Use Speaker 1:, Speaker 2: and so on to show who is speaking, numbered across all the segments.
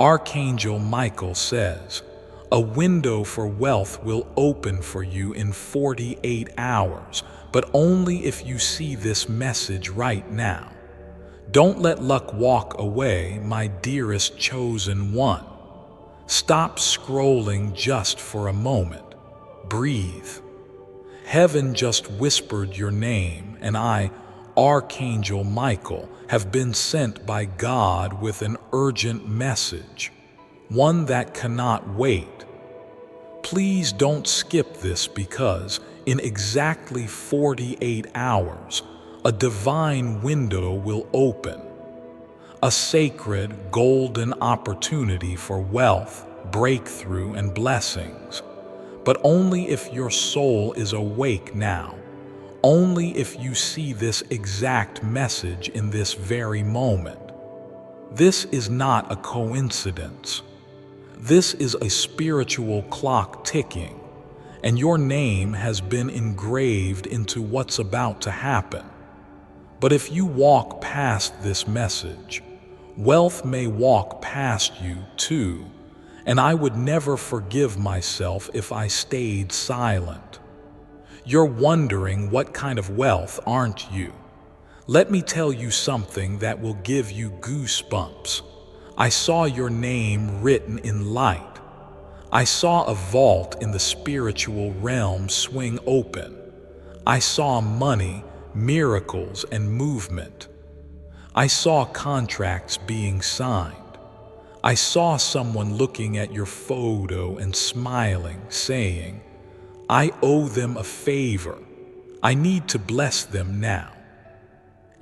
Speaker 1: Archangel Michael says, a window for wealth will open for you in 48 hours, but only if you see this message right now. Don't let luck walk away, my dearest chosen one. Stop scrolling just for a moment. Breathe. Heaven just whispered your name, and I, Archangel Michael, have been sent by God with an urgent message, one that cannot wait. Please don't skip this because in exactly 48 hours, a divine window will open. A sacred, golden opportunity for wealth, breakthrough, and blessings. But only if your soul is awake now. Only if you see this exact message in this very moment. This is not a coincidence. This is a spiritual clock ticking, and your name has been engraved into what's about to happen. But if you walk past this message, wealth may walk past you too, and I would never forgive myself if I stayed silent. You're wondering what kind of wealth, aren't you? Let me tell you something that will give you goosebumps. I saw your name written in light. I saw a vault in the spiritual realm swing open. I saw money, miracles, and movement. I saw contracts being signed. I saw someone looking at your photo and smiling, saying, I owe them a favor. I need to bless them now.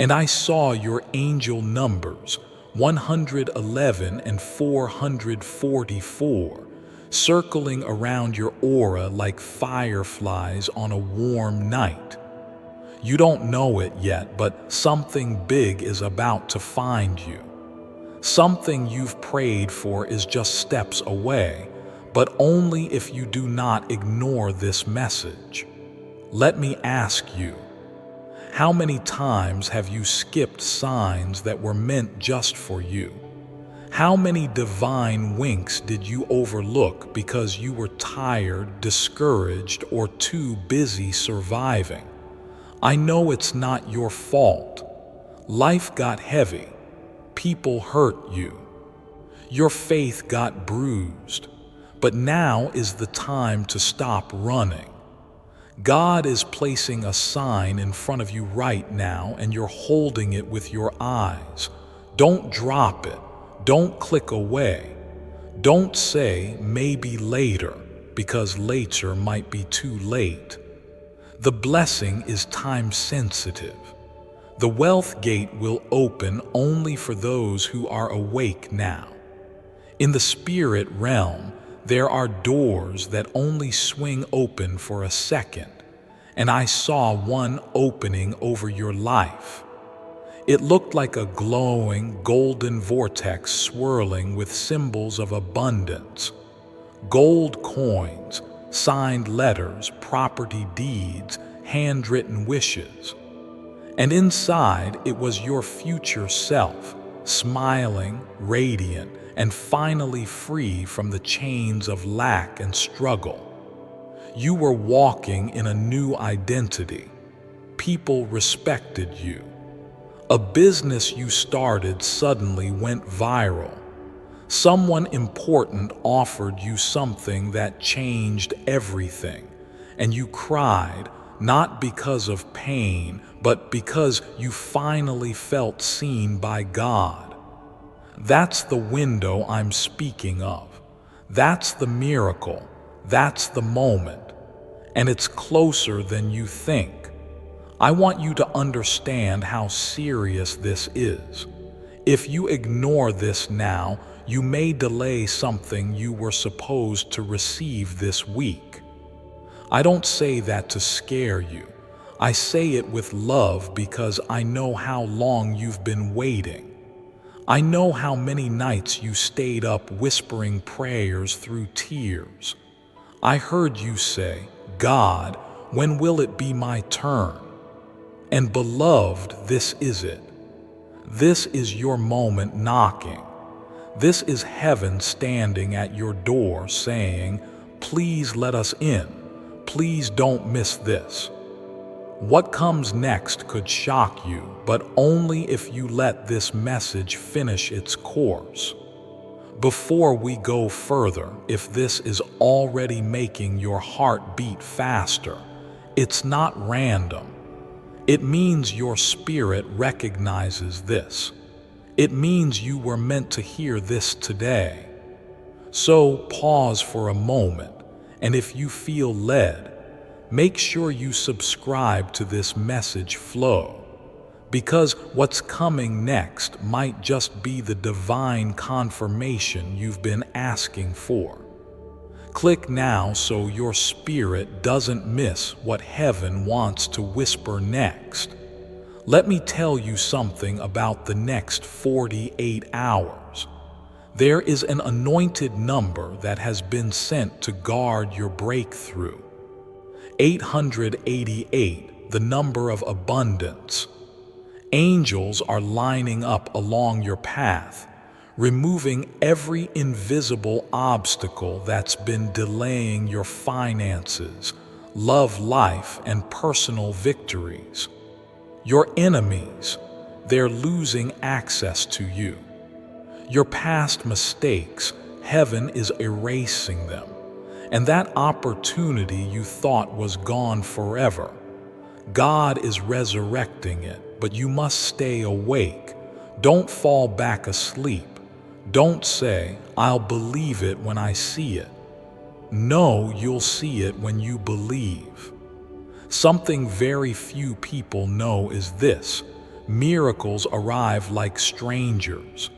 Speaker 1: And I saw your angel numbers, 111 and 444, circling around your aura like fireflies on a warm night. You don't know it yet, but something big is about to find you. Something you've prayed for is just steps away, but only if you do not ignore this message. Let me ask you, how many times have you skipped signs that were meant just for you? How many divine winks did you overlook because you were tired, discouraged, or too busy surviving? I know it's not your fault. Life got heavy. People hurt you. Your faith got bruised. But now is the time to stop running. God is placing a sign in front of you right now, and you're holding it with your eyes. Don't drop it. Don't click away. Don't say maybe later, because later might be too late. The blessing is time sensitive. The wealth gate will open only for those who are awake now. In the spirit realm, there are doors that only swing open for a second, and I saw one opening over your life. It looked like a glowing golden vortex swirling with symbols of abundance. Gold coins, signed letters, property deeds, handwritten wishes. And inside it was your future self, smiling, radiant, and finally free from the chains of lack and struggle. You were walking in a new identity. People respected you. A business you started suddenly went viral. Someone important offered you something that changed everything, and you cried, not because of pain, but because you finally felt seen by God. That's the window I'm speaking of. That's the miracle. That's the moment. And it's closer than you think. I want you to understand how serious this is. If you ignore this now, you may delay something you were supposed to receive this week. I don't say that to scare you. I say it with love because I know how long you've been waiting. I know how many nights you stayed up whispering prayers through tears. I heard you say, God, when will it be my turn? And beloved, this is it. This is your moment knocking. This is heaven standing at your door saying, "Please let us in. Please don't miss this." What comes next could shock you, but only if you let this message finish its course. Before we go further, if this is already making your heart beat faster, it's not random. It means your spirit recognizes this. It means you were meant to hear this today. So pause for a moment, and if you feel led, make sure you subscribe to this message flow, because what's coming next might just be the divine confirmation you've been asking for. Click now so your spirit doesn't miss what heaven wants to whisper next. Let me tell you something about the next 48 hours. There is an anointed number that has been sent to guard your breakthrough. 888, the number of abundance. Angels are lining up along your path, removing every invisible obstacle that's been delaying your finances, love life, and personal victories. Your enemies, they're losing access to you. Your past mistakes, heaven is erasing them. And that opportunity you thought was gone forever, God is resurrecting it, but you must stay awake. Don't fall back asleep. Don't say, "I'll believe it when I see it." No, you'll see it when you believe. Something very few people know is this: miracles arrive like strangers.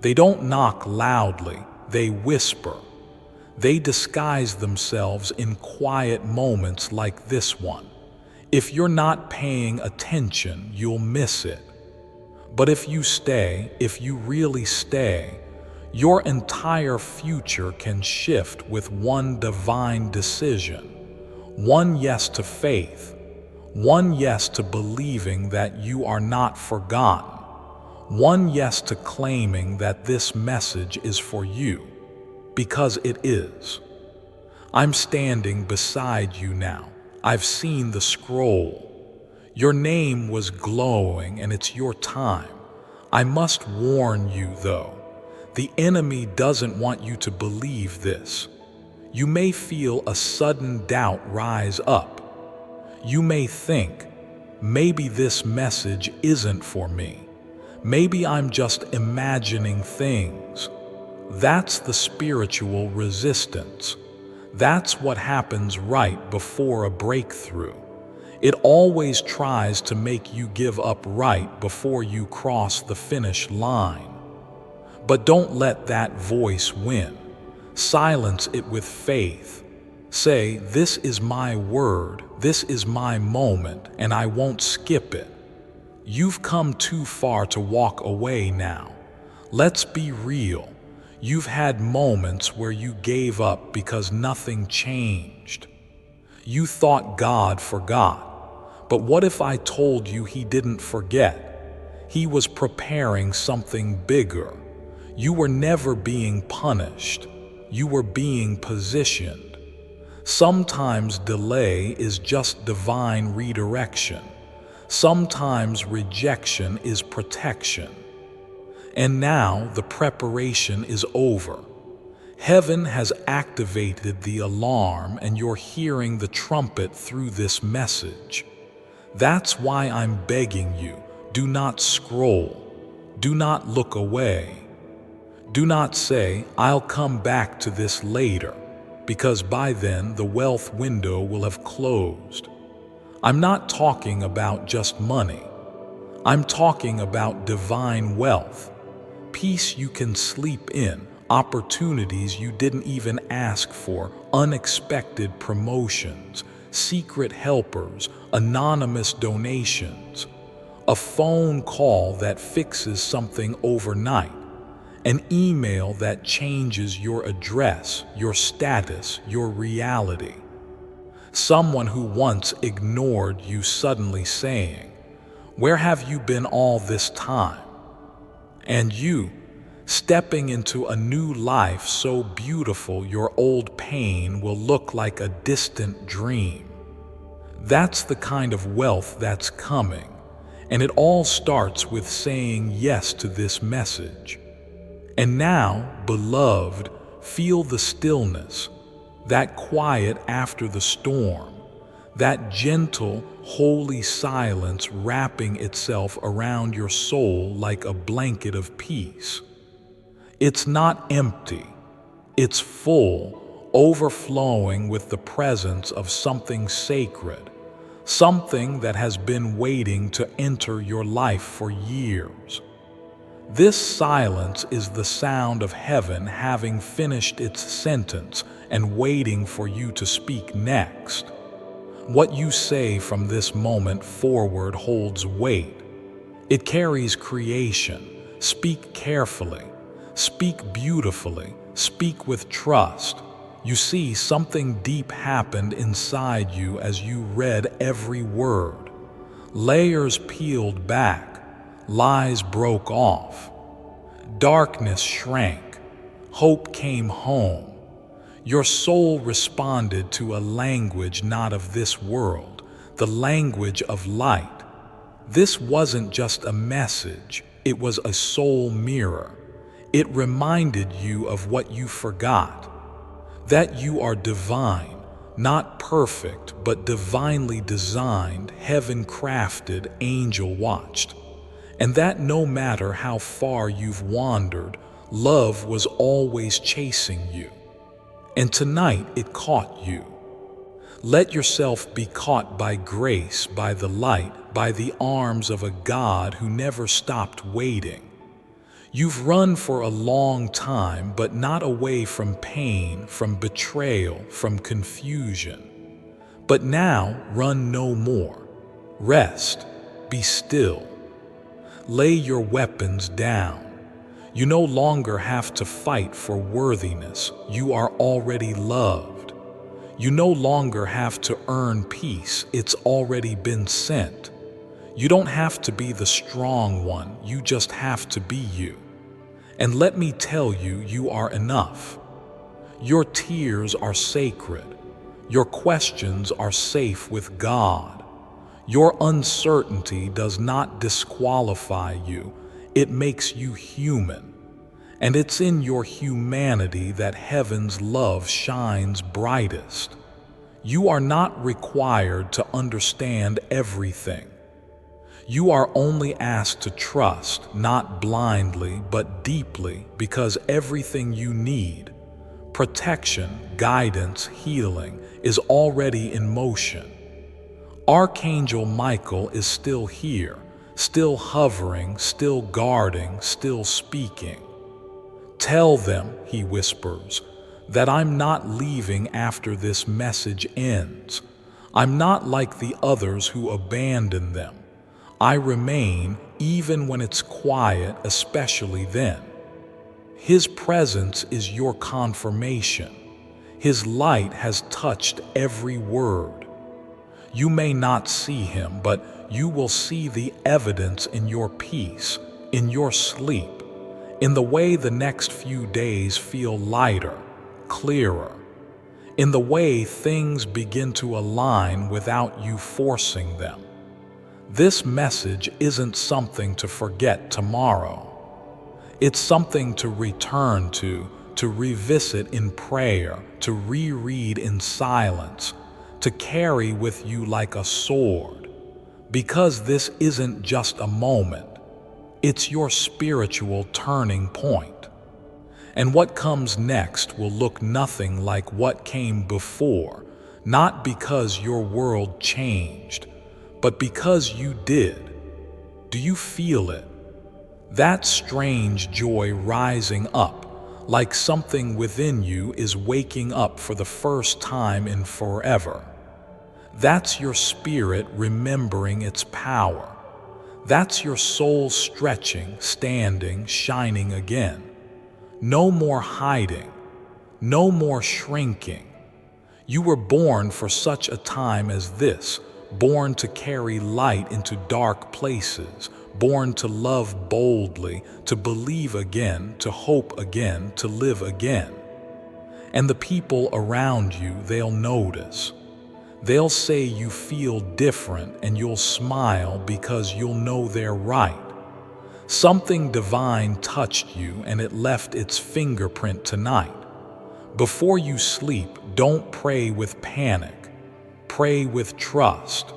Speaker 1: They don't knock loudly, they whisper. They disguise themselves in quiet moments like this one. If you're not paying attention, you'll miss it. But if you stay, if you really stay, your entire future can shift with one divine decision. One yes to faith. One yes to believing that you are not forgotten. One yes to claiming that this message is for you. Because it is. I'm standing beside you now. I've seen the scroll. Your name was glowing and it's your time. I must warn you though, the enemy doesn't want you to believe this. You may feel a sudden doubt rise up. You may think, maybe this message isn't for me. Maybe I'm just imagining things. That's the spiritual resistance. That's what happens right before a breakthrough. It always tries to make you give up right before you cross the finish line. But don't let that voice win. Silence it with faith. Say, "This is my word, this is my moment, and I won't skip it." You've come too far to walk away now. Let's be real. You've had moments where you gave up because nothing changed. You thought God forgot. But what if I told you He didn't forget? He was preparing something bigger. You were never being punished. You were being positioned. Sometimes delay is just divine redirection. Sometimes rejection is protection. And now the preparation is over. Heaven has activated the alarm and you're hearing the trumpet through this message. That's why I'm begging you, do not scroll. Do not look away. Do not say, "I'll come back to this later," because by then the wealth window will have closed. I'm not talking about just money. I'm talking about divine wealth. Peace you can sleep in, opportunities you didn't even ask for, unexpected promotions, secret helpers, anonymous donations, a phone call that fixes something overnight, an email that changes your address, your status, your reality. Someone who once ignored you suddenly saying, "Where have you been all this time?" And you, stepping into a new life so beautiful your old pain will look like a distant dream. That's the kind of wealth that's coming, and it all starts with saying yes to this message. And now, beloved, feel the stillness, that quiet after the storm, that gentle, holy silence wrapping itself around your soul like a blanket of peace. It's not empty, it's full, overflowing with the presence of something sacred, something that has been waiting to enter your life for years. This silence is the sound of heaven having finished its sentence and waiting for you to speak next. What you say from this moment forward holds weight. It carries creation. Speak carefully. Speak beautifully. Speak with trust. You see, something deep happened inside you as you read every word. Layers peeled back. Lies broke off. Darkness shrank. Hope came home. Your soul responded to a language not of this world, the language of light. This wasn't just a message, it was a soul mirror. It reminded you of what you forgot, that you are divine, not perfect, but divinely designed, heaven-crafted, angel-watched. And that no matter how far you've wandered, love was always chasing you. And tonight it caught you. Let yourself be caught by grace, by the light, by the arms of a God who never stopped waiting. You've run for a long time, but not away from pain, from betrayal, from confusion. But now run no more. Rest. Be still. Lay your weapons down. You no longer have to fight for worthiness. You are already loved. You no longer have to earn peace. It's already been sent. You don't have to be the strong one. You just have to be you. And let me tell you, you are enough. Your tears are sacred. Your questions are safe with God. Your uncertainty does not disqualify you. It makes you human. And it's in your humanity that heaven's love shines brightest. You are not required to understand everything. You are only asked to trust, not blindly, but deeply, because everything you need, protection, guidance, healing, is already in motion. Archangel Michael is still here, still hovering, still guarding, still speaking. Tell them, he whispers, that I'm not leaving after this message ends. I'm not like the others who abandon them. I remain even when it's quiet, especially then. His presence is your confirmation. His light has touched every word. You may not see him, but you will see the evidence in your peace, in your sleep, in the way the next few days feel lighter, clearer, in the way things begin to align without you forcing them. This message isn't something to forget tomorrow. It's something to return to revisit in prayer, to reread in silence, to carry with you like a sword. Because this isn't just a moment, it's your spiritual turning point. And what comes next will look nothing like what came before, not because your world changed, but because you did. Do you feel it? That strange joy rising up, like something within you is waking up for the first time in forever. That's your spirit remembering its power. That's your soul stretching, standing, shining again. No more hiding, no more shrinking. You were born for such a time as this, born to carry light into dark places, born to love boldly, to believe again, to hope again, to live again. And the people around you, they'll notice. They'll say you feel different, and you'll smile because you'll know they're right. Something divine touched you, and it left its fingerprint tonight. Before you sleep, don't pray with panic. Pray with trust.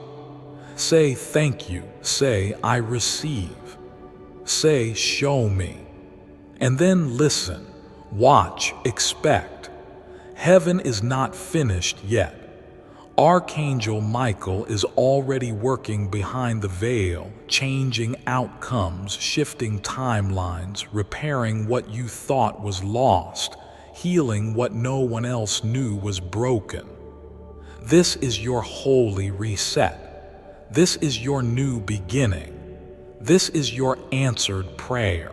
Speaker 1: Say thank you. Say I receive. Say show me. And then listen, watch, expect. Heaven is not finished yet. Archangel Michael is already working behind the veil, changing outcomes, shifting timelines, repairing what you thought was lost, healing what no one else knew was broken. This is your holy reset. This is your new beginning. This is your answered prayer.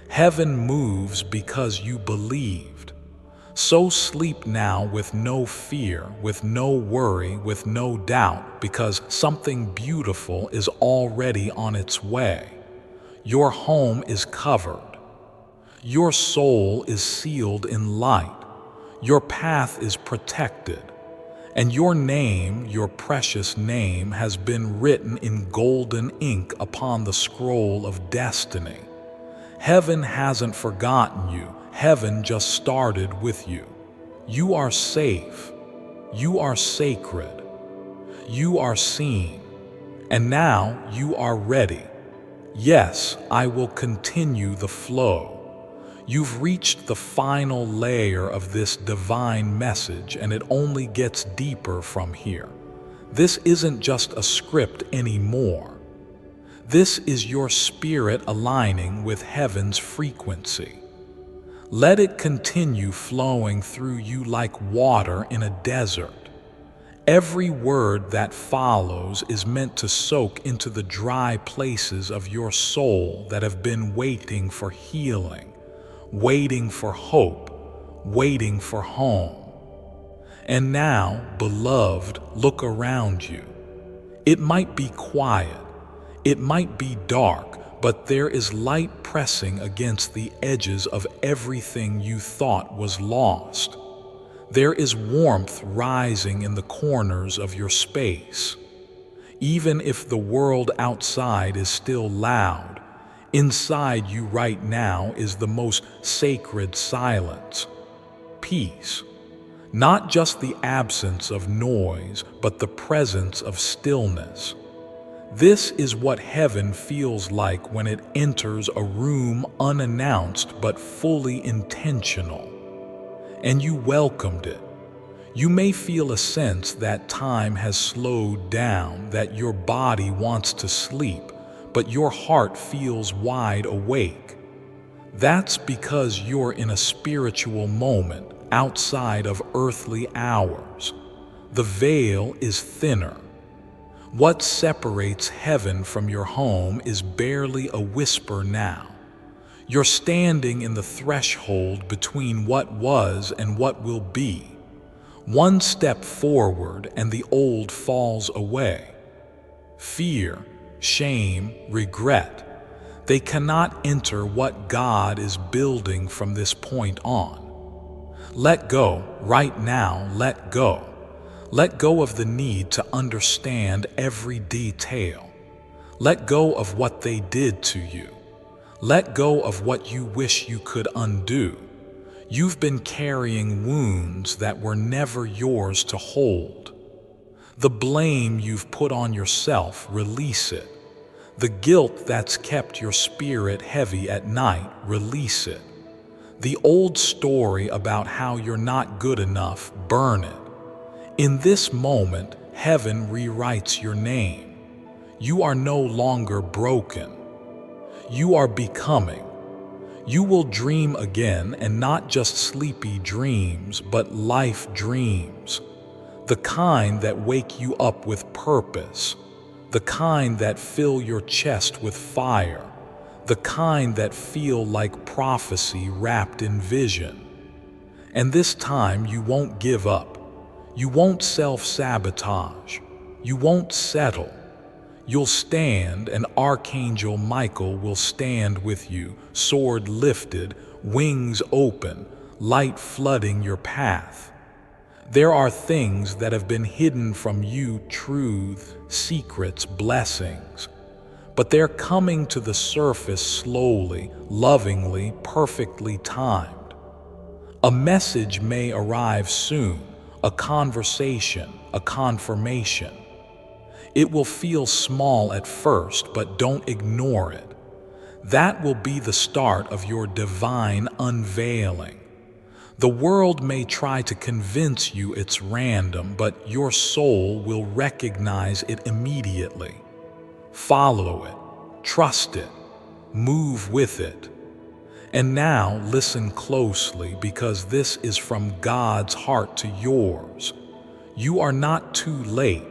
Speaker 1: Heaven moves because you believed. So sleep now with no fear, with no worry, with no doubt, because something beautiful is already on its way. Your home is covered. Your soul is sealed in light. Your path is protected. And your name, your precious name, has been written in golden ink upon the scroll of destiny. Heaven hasn't forgotten you. Heaven just started with you. You are safe. You are sacred. You are seen. And now you are ready. Yes, I will continue the flow. You've reached the final layer of this divine message, and it only gets deeper from here. This isn't just a script anymore. This is your spirit aligning with heaven's frequency. Let it continue flowing through you like water in a desert. Every word that follows is meant to soak into the dry places of your soul that have been waiting for healing, waiting for hope, waiting for home. And now, beloved, look around you. It might be quiet, it might be dark, but there is light pressing against the edges of everything you thought was lost. There is warmth rising in the corners of your space. Even if the world outside is still loud, inside you right now is the most sacred silence. Peace. Not just the absence of noise, but the presence of stillness. This is what heaven feels like when it enters a room unannounced but fully intentional. And you welcomed it. You may feel a sense that time has slowed down, that your body wants to sleep, but your heart feels wide awake. That's because you're in a spiritual moment outside of earthly hours. The veil is thinner. What separates heaven from your home is barely a whisper now. You're standing in the threshold between what was and what will be. One step forward and the old falls away. Fear, shame, regret, they cannot enter what God is building from this point on. Let go, right now, let go. Let go of the need to understand every detail. Let go of what they did to you. Let go of what you wish you could undo. You've been carrying wounds that were never yours to hold. The blame you've put on yourself, release it. The guilt that's kept your spirit heavy at night, release it. The old story about how you're not good enough, burn it. In this moment, heaven rewrites your name. You are no longer broken. You are becoming. You will dream again, and not just sleepy dreams, but life dreams. The kind that wake you up with purpose. The kind that fill your chest with fire. The kind that feel like prophecy wrapped in vision. And this time you won't give up. You won't self-sabotage. You won't settle. You'll stand, and Archangel Michael will stand with you, sword lifted, wings open, light flooding your path. There are things that have been hidden from you, truth, secrets, blessings. But they're coming to the surface slowly, lovingly, perfectly timed. A message may arrive soon, a conversation, a confirmation. It will feel small at first, but don't ignore it. That will be the start of your divine unveiling. The world may try to convince you it's random, but your soul will recognize it immediately. Follow it, trust it, move with it. And now listen closely, because this is from God's heart to yours. You are not too late.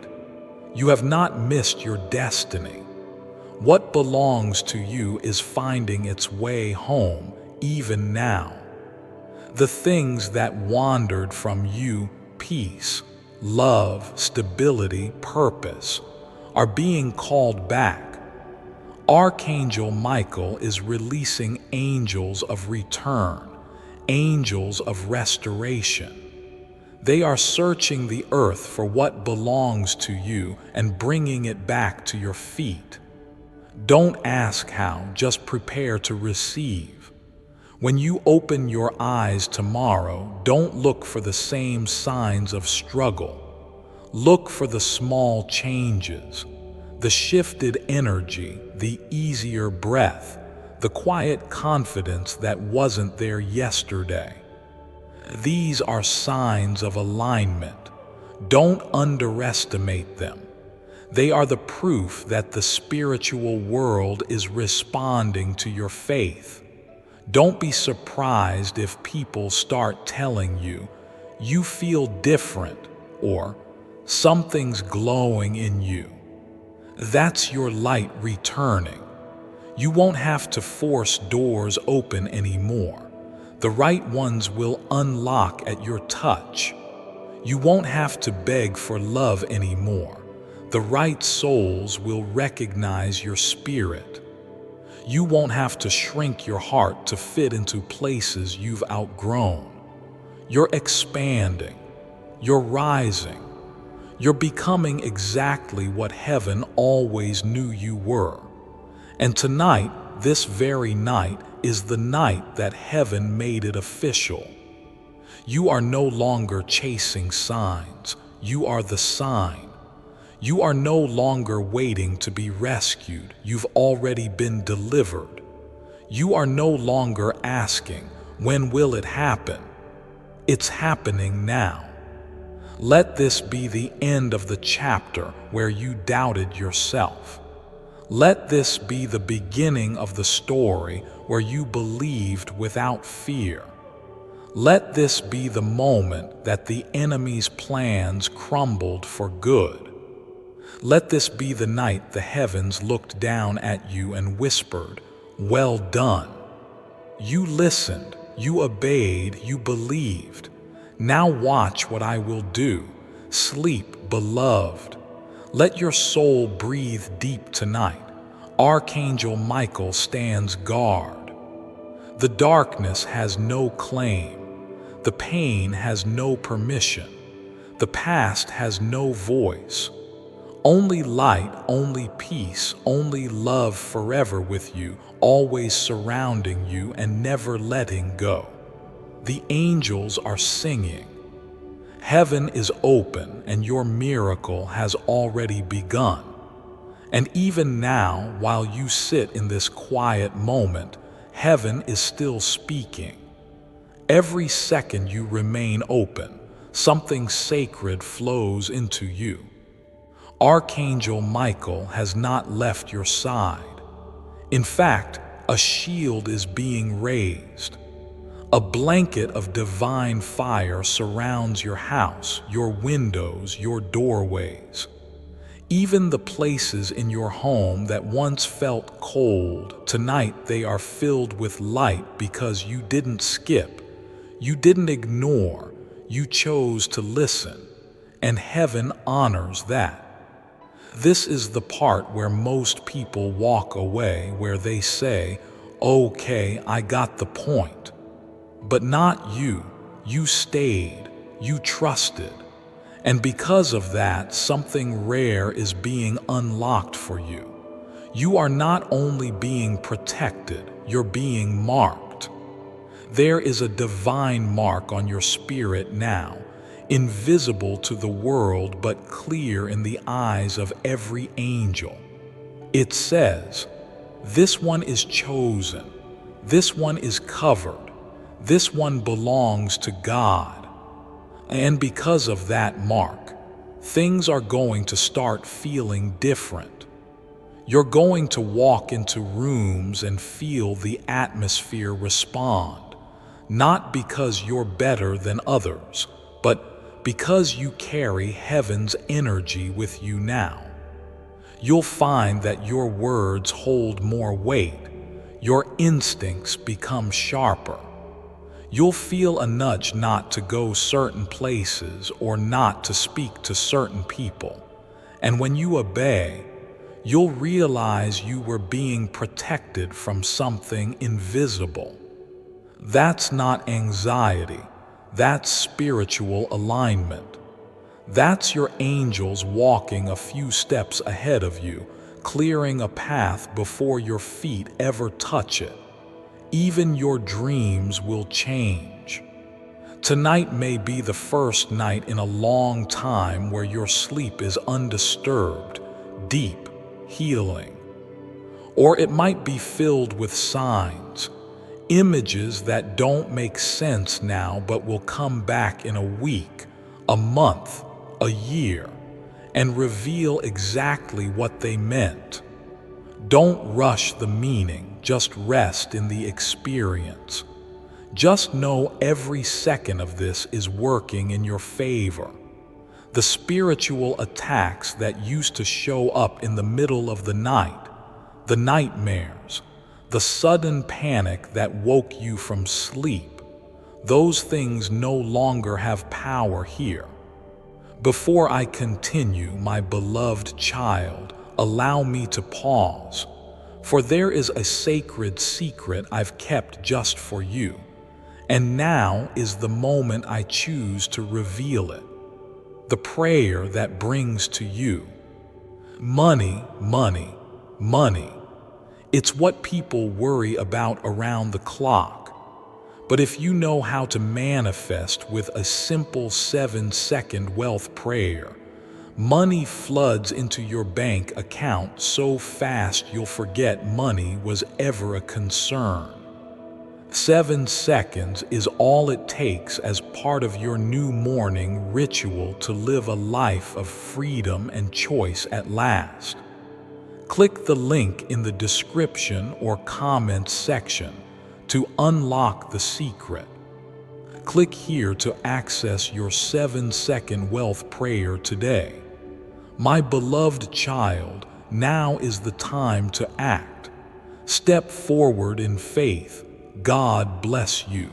Speaker 1: You have not missed your destiny. What belongs to you is finding its way home, even now. The things that wandered from you, peace, love, stability, purpose, are being called back. Archangel Michael is releasing angels of return, angels of restoration. They are searching the earth for what belongs to you and bringing it back to your feet. Don't ask how, just prepare to receive. When you open your eyes tomorrow, don't look for the same signs of struggle. Look for the small changes, the shifted energy, the easier breath, the quiet confidence that wasn't there yesterday. These are signs of alignment. Don't underestimate them. They are the proof that the spiritual world is responding to your faith. Don't be surprised if people start telling you, "You feel different," or "Something's glowing in you." That's your light returning. You won't have to force doors open anymore. The right ones will unlock at your touch. You won't have to beg for love anymore. The right souls will recognize your spirit. You won't have to shrink your heart to fit into places you've outgrown. You're expanding. You're rising. You're becoming exactly what heaven always knew you were. And tonight, this very night, is the night that heaven made it official. You are no longer chasing signs. You are the sign. You are no longer waiting to be rescued. You've already been delivered. You are no longer asking, "When will it happen?" It's happening now. Let this be the end of the chapter where you doubted yourself. Let this be the beginning of the story where you believed without fear. Let this be the moment that the enemy's plans crumbled for good. Let this be the night the heavens looked down at you and whispered, "Well done." You listened, you obeyed, you believed. Now watch what I will do. Sleep, beloved. Let your soul breathe deep tonight. Archangel Michael stands guard. The darkness has no claim. The pain has no permission. The past has no voice. Only light, only peace, only love forever with you, always surrounding you and never letting go. The angels are singing. Heaven is open and your miracle has already begun. And even now, while you sit in this quiet moment, heaven is still speaking. Every second you remain open, something sacred flows into you. Archangel Michael has not left your side. In fact, a shield is being raised. A blanket of divine fire surrounds your house, your windows, your doorways. Even the places in your home that once felt cold, tonight they are filled with light because you didn't skip, you didn't ignore, you chose to listen, and heaven honors that. This is the part where most people walk away, where they say, "Okay, I got the point." But not you. You stayed. You trusted. And because of that, something rare is being unlocked for you. You are not only being protected, you're being marked. There is a divine mark on your spirit now, invisible to the world but clear in the eyes of every angel. It says, "This one is chosen. This one is covered. This one belongs to God." And because of that mark, things are going to start feeling different. You're going to walk into rooms and feel the atmosphere respond, not because you're better than others, but because you carry heaven's energy with you now. You'll find that your words hold more weight, your instincts become sharper. You'll feel a nudge not to go certain places or not to speak to certain people. And when you obey, you'll realize you were being protected from something invisible. That's not anxiety, that's spiritual alignment. That's your angels walking a few steps ahead of you, clearing a path before your feet ever touch it. Even your dreams will change. Tonight may be the first night in a long time where your sleep is undisturbed, deep, healing. Or it might be filled with signs, images that don't make sense now but will come back in a week, a month, a year, and reveal exactly what they meant. Don't rush the meaning, just rest in the experience. Just know every second of this is working in your favor. The spiritual attacks that used to show up in the middle of the night, the nightmares, the sudden panic that woke you from sleep, those things no longer have power here. Before I continue, my beloved child, allow me to pause, for there is a sacred secret I've kept just for you, and now is the moment I choose to reveal it. The prayer that brings to you. Money, money, money. It's what people worry about around the clock. But if you know how to manifest with a simple 7-second wealth prayer, money floods into your bank account so fast you'll forget money was ever a concern. 7 seconds is all it takes as part of your new morning ritual to live a life of freedom and choice at last. Click the link in the description or comments section to unlock the secret. Click here to access your 7-second wealth prayer today. My beloved child, now is the time to act. Step forward in faith. God bless you.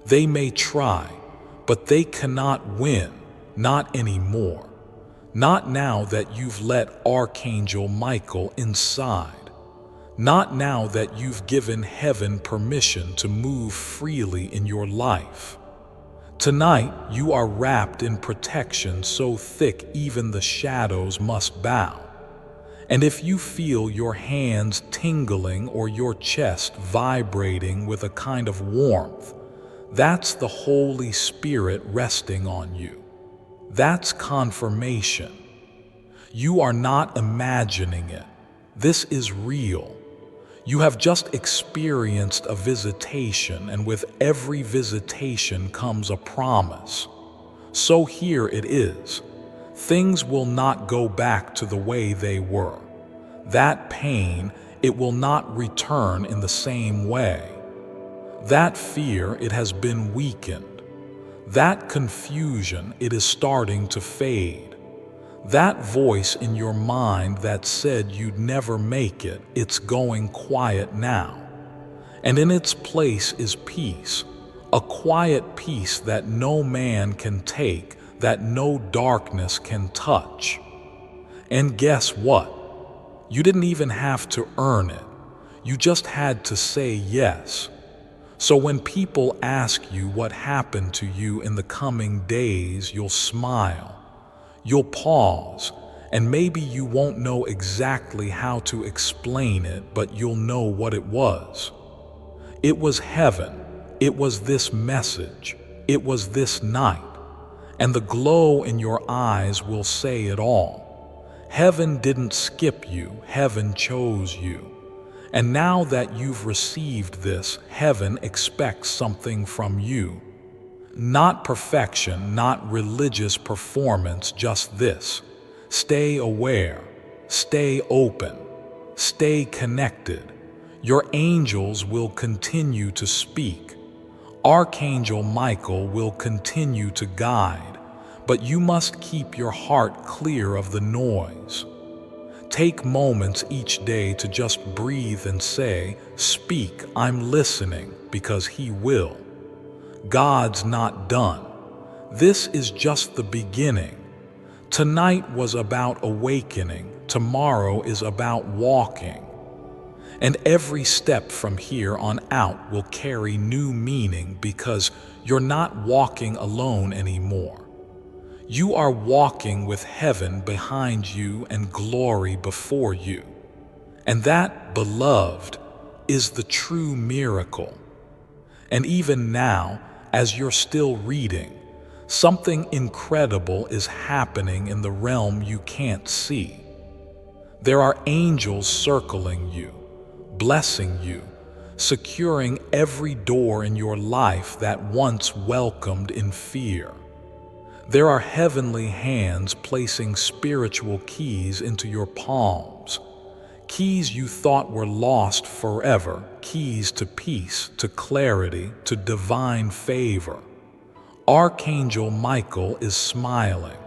Speaker 1: They may try, but they cannot win, not anymore. Not now that you've let Archangel Michael inside. Not now that you've given heaven permission to move freely in your life. Tonight, you are wrapped in protection so thick even the shadows must bow. And if you feel your hands tingling or your chest vibrating with a kind of warmth, that's the Holy Spirit resting on you. That's confirmation. You are not imagining it. This is real. You have just experienced a visitation, and with every visitation comes a promise. So here it is. Things will not go back to the way they were. That pain, it will not return in the same way. That fear, it has been weakened. That confusion, it is starting to fade. That voice in your mind that said you'd never make it, it's going quiet now. And in its place is peace, a quiet peace that no man can take, that no darkness can touch. And guess what? You didn't even have to earn it. You just had to say yes. So when people ask you what happened to you in the coming days, you'll smile. You'll pause, and maybe you won't know exactly how to explain it, but you'll know what it was. It was heaven. It was this message. It was this night. And the glow in your eyes will say it all. Heaven didn't skip you. Heaven chose you. And now that you've received this, heaven expects something from you. Not perfection, not religious performance, just this. Stay aware, stay open, stay connected. Your angels will continue to speak. Archangel Michael will continue to guide, but you must keep your heart clear of the noise. Take moments each day to just breathe and say, "Speak, I'm listening," because He will. God's not done. This is just the beginning. Tonight was about awakening. Tomorrow is about walking. And every step from here on out will carry new meaning because you're not walking alone anymore. You are walking with heaven behind you and glory before you. And that, beloved, is the true miracle. And even now, as you're still reading, something incredible is happening in the realm you can't see. There are angels circling you, blessing you, securing every door in your life that once welcomed in fear. There are heavenly hands placing spiritual keys into your palms, keys you thought were lost forever, keys to peace, to clarity, to divine favor. Archangel Michael is smiling.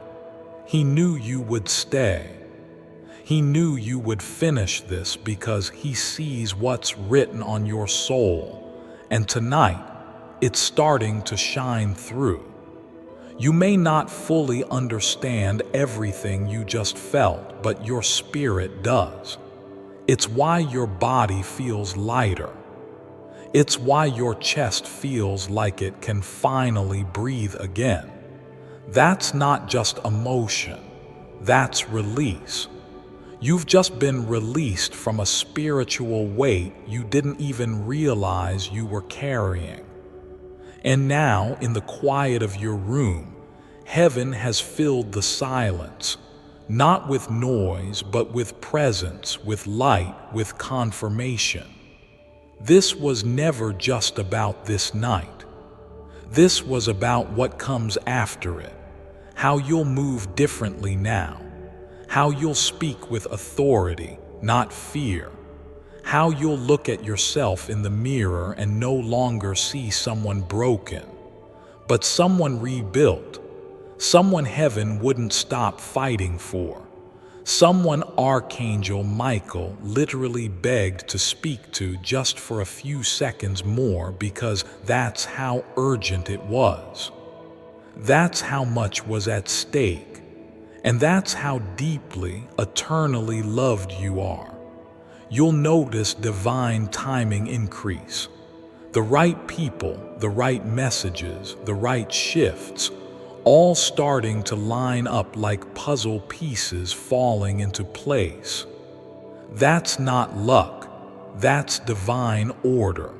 Speaker 1: He knew you would stay. He knew you would finish this because He sees what's written on your soul, and tonight it's starting to shine through. You may not fully understand everything you just felt, but your spirit does. It's why your body feels lighter. It's why your chest feels like it can finally breathe again. That's not just emotion, that's release. You've just been released from a spiritual weight you didn't even realize you were carrying. And now, in the quiet of your room, heaven has filled the silence, not with noise, but with presence, with light, with confirmation. This was never just about this night. This was about what comes after it, how you'll move differently now, how you'll speak with authority, not fear, how you'll look at yourself in the mirror and no longer see someone broken, but someone rebuilt, someone heaven wouldn't stop fighting for, someone Archangel Michael literally begged to speak to just for a few seconds more because that's how urgent it was. That's how much was at stake, and that's how deeply, eternally loved you are. You'll notice divine timing increase. The right people, the right messages, the right shifts, all starting to line up like puzzle pieces falling into place. That's not luck, that's divine order.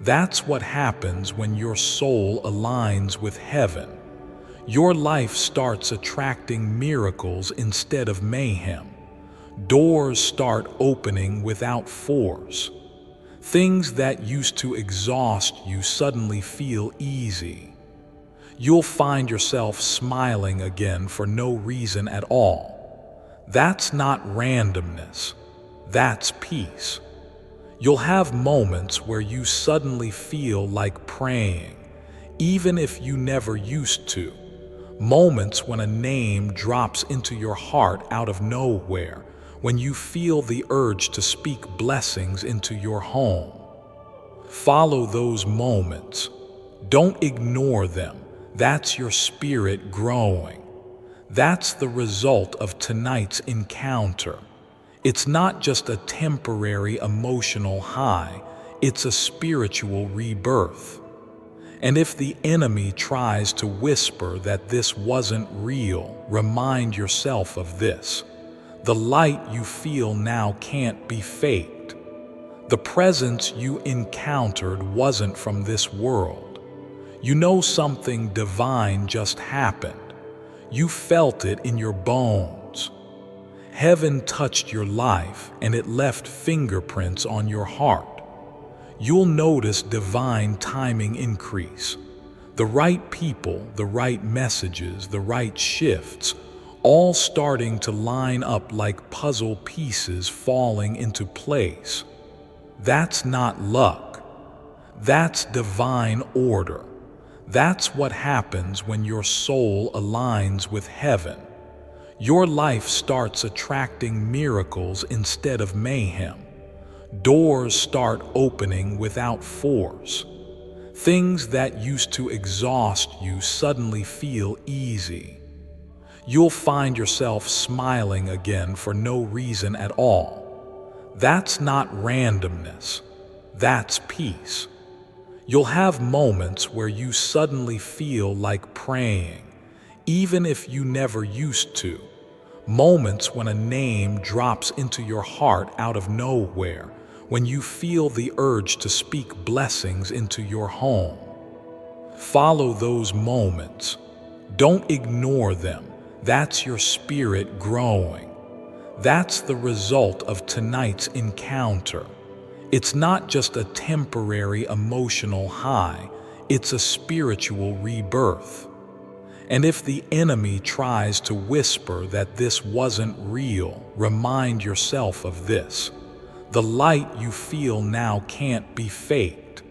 Speaker 1: That's what happens when your soul aligns with heaven. Your life starts attracting miracles instead of mayhem. Doors start opening without force. Things that used to exhaust you suddenly feel easy. You'll find yourself smiling again for no reason at all. That's not randomness. That's peace. You'll have moments where you suddenly feel like praying, even if you never used to. Moments when a name drops into your heart out of nowhere, when you feel the urge to speak blessings into your home. Follow those moments. Don't ignore them. That's your spirit growing. That's the result of tonight's encounter. It's not just a temporary emotional high, it's a spiritual rebirth. And if the enemy tries to whisper that this wasn't real, remind yourself of this. The light you feel now can't be faked. The presence you encountered wasn't from this world. You know something divine just happened. You felt it in your bones. Heaven touched your life and it left fingerprints on your heart. You'll notice divine timing increase. The right people, the right messages, the right shifts, all starting to line up like puzzle pieces falling into place. That's not luck. That's divine order. That's what happens when your soul aligns with heaven. Your life starts attracting miracles instead of mayhem. Doors start opening without force. Things that used to exhaust you suddenly feel easy. You'll find yourself smiling again for no reason at all. That's not randomness. That's peace. You'll have moments where you suddenly feel like praying, even if you never used to. Moments when a name drops into your heart out of nowhere, when you feel the urge to speak blessings into your home. Follow those moments. Don't ignore them. That's your spirit growing. That's the result of tonight's encounter. It's not just a temporary emotional high, it's a spiritual rebirth. And if the enemy tries to whisper that this wasn't real, remind yourself of this. The light you feel now can't be faked.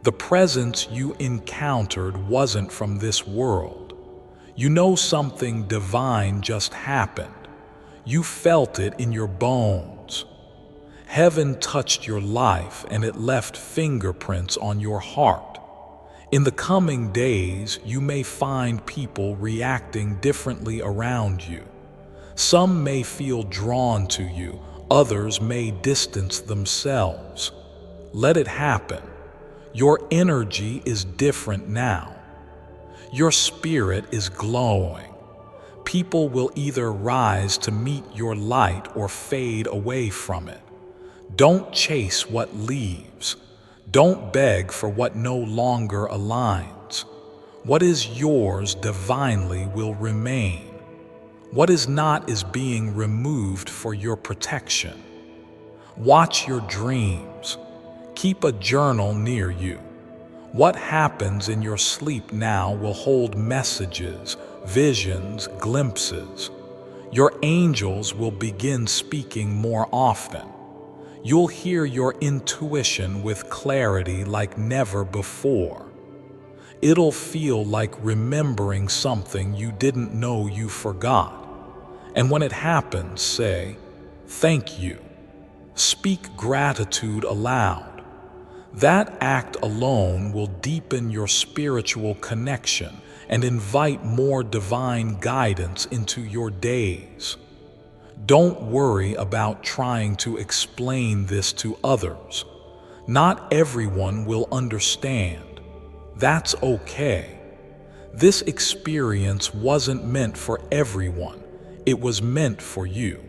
Speaker 1: The presence you encountered wasn't from this world. You know something divine just happened. You felt it in your bones. Heaven touched your life and it left fingerprints on your heart. In the coming days, you may find people reacting differently around you. Some may feel drawn to you, others may distance themselves. Let it happen. Your energy is different now. Your spirit is glowing. People will either rise to meet your light or fade away from it. Don't chase what leaves. Don't beg for what no longer aligns. What is yours divinely will remain. What is not is being removed for your protection. Watch your dreams. Keep a journal near you. What happens in your sleep now will hold messages, visions, glimpses. Your angels will begin speaking more often. You'll hear your intuition with clarity like never before. It'll feel like remembering something you didn't know you forgot. And when it happens, say, "Thank you." Speak gratitude aloud. That act alone will deepen your spiritual connection and invite more divine guidance into your days. Don't worry about trying to explain this to others. Not everyone will understand. That's okay. This experience wasn't meant for everyone. It was meant for you.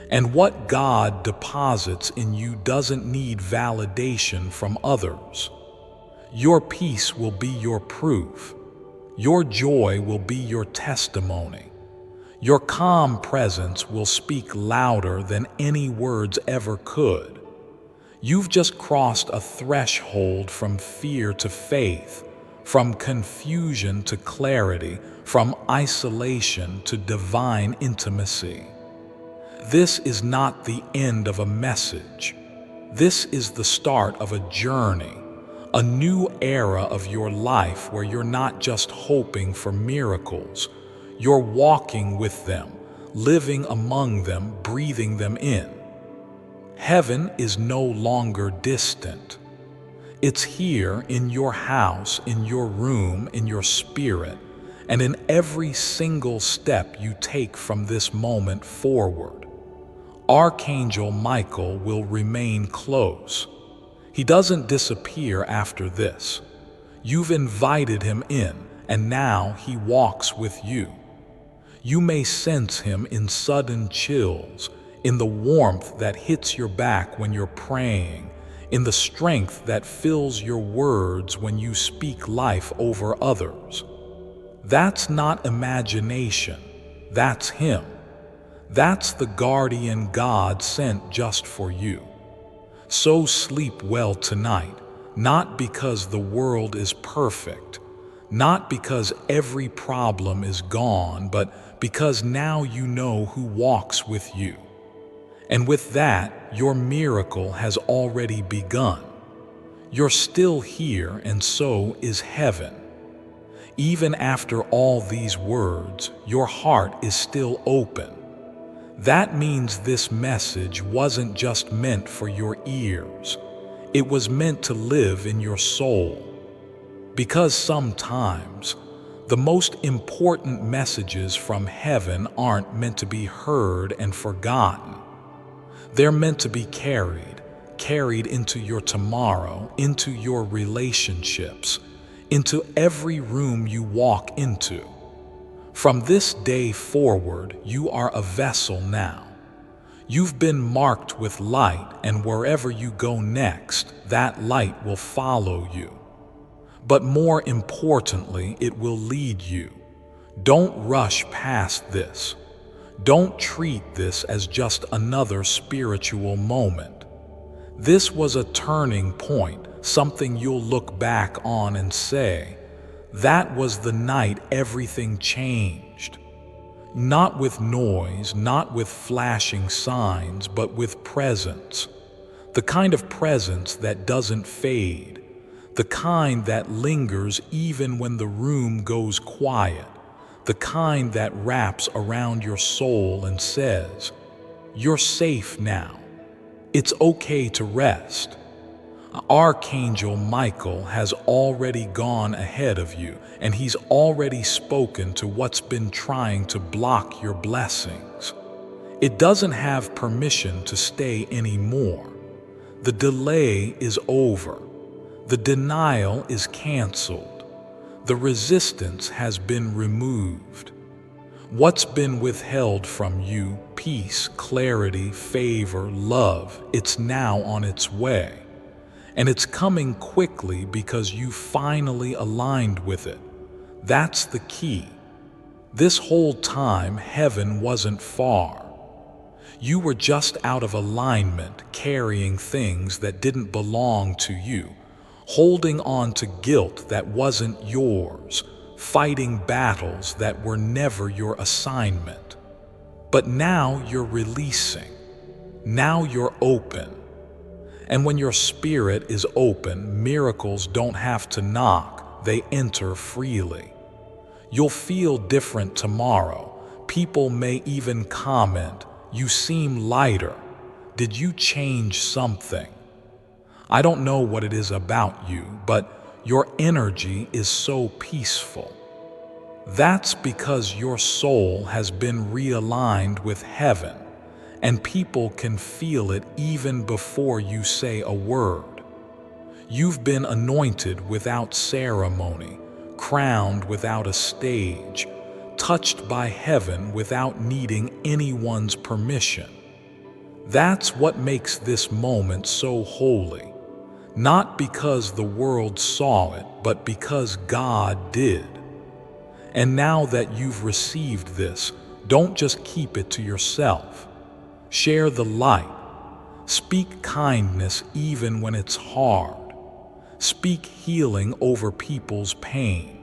Speaker 1: And what God deposits in you doesn't need validation from others. Your peace will be your proof. Your joy will be your testimony. Your calm presence will speak louder than any words ever could. You've just crossed a threshold from fear to faith, from confusion to clarity, from isolation to divine intimacy. This is not the end of a message. This is the start of a journey, a new era of your life where you're not just hoping for miracles. You're walking with them, living among them, breathing them in. Heaven is no longer distant. It's here in your house, in your room, in your spirit, and in every single step you take from this moment forward. Archangel Michael will remain close. He doesn't disappear after this. You've invited him in, and now he walks with you. You may sense him in sudden chills, in the warmth that hits your back when you're praying, in the strength that fills your words when you speak life over others. That's not imagination, that's him. That's the guardian God sent just for you. So sleep well tonight, not because the world is perfect, not because every problem is gone, but because now you know who walks with you. And with that, your miracle has already begun. You're still here, and so is heaven. Even after all these words, your heart is still open. That means this message wasn't just meant for your ears. It was meant to live in your soul. Because sometimes, the most important messages from heaven aren't meant to be heard and forgotten. They're meant to be carried into your tomorrow, into your relationships, into every room you walk into. From this day forward, you are a vessel now. You've been marked with light, and wherever you go next, that light will follow you. But more importantly, it will lead you. Don't rush past this. Don't treat this as just another spiritual moment. This was a turning point, something you'll look back on and say, that was the night everything changed. Not with noise, not with flashing signs, but with presence. The kind of presence that doesn't fade. The kind that lingers even when the room goes quiet. The kind that wraps around your soul and says, "You're safe now. It's okay to rest." Archangel Michael has already gone ahead of you, and he's already spoken to what's been trying to block your blessings. It doesn't have permission to stay anymore. The delay is over. The denial is canceled. The resistance has been removed. What's been withheld from you, peace, clarity, favor, love, it's now on its way. And it's coming quickly because you finally aligned with it. That's the key. This whole time, heaven wasn't far. You were just out of alignment, carrying things that didn't belong to you, holding on to guilt that wasn't yours, fighting battles that were never your assignment. But now you're releasing. Now you're open. And when your spirit is open, miracles don't have to knock, they enter freely. You'll feel different tomorrow. People may even comment, "You seem lighter. Did you change something?" I don't know what it is about you, but your energy is so peaceful. That's because your soul has been realigned with heaven. And people can feel it even before you say a word. You've been anointed without ceremony, crowned without a stage, touched by heaven without needing anyone's permission. That's what makes this moment so holy, not because the world saw it, but because God did. And now that you've received this, don't just keep it to yourself. Share the light. Speak kindness even when it's hard. Speak healing over people's pain.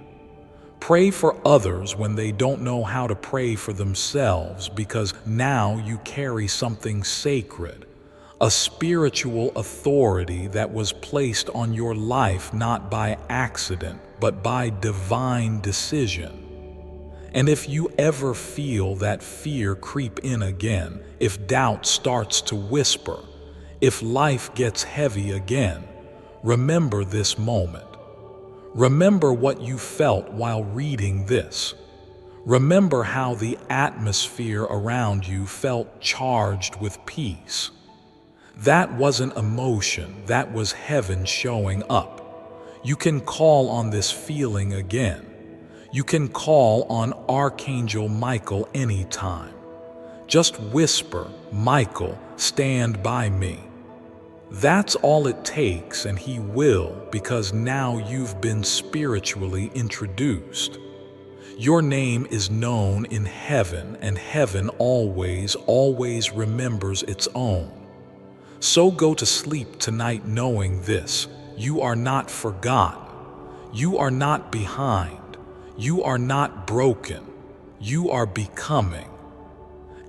Speaker 1: Pray for others when they don't know how to pray for themselves, because now you carry something sacred, a spiritual authority that was placed on your life not by accident, but by divine decision. And if you ever feel that fear creep in again, if doubt starts to whisper, if life gets heavy again, remember this moment. Remember what you felt while reading this. Remember how the atmosphere around you felt charged with peace. That wasn't emotion, that was heaven showing up. You can call on this feeling again. You can call on Archangel Michael anytime. Just whisper, "Michael, stand by me." That's all it takes, and he will, because now you've been spiritually introduced. Your name is known in heaven, and heaven always remembers its own. So go to sleep tonight knowing this: you are not forgotten. You are not behind. You are not broken. You are becoming.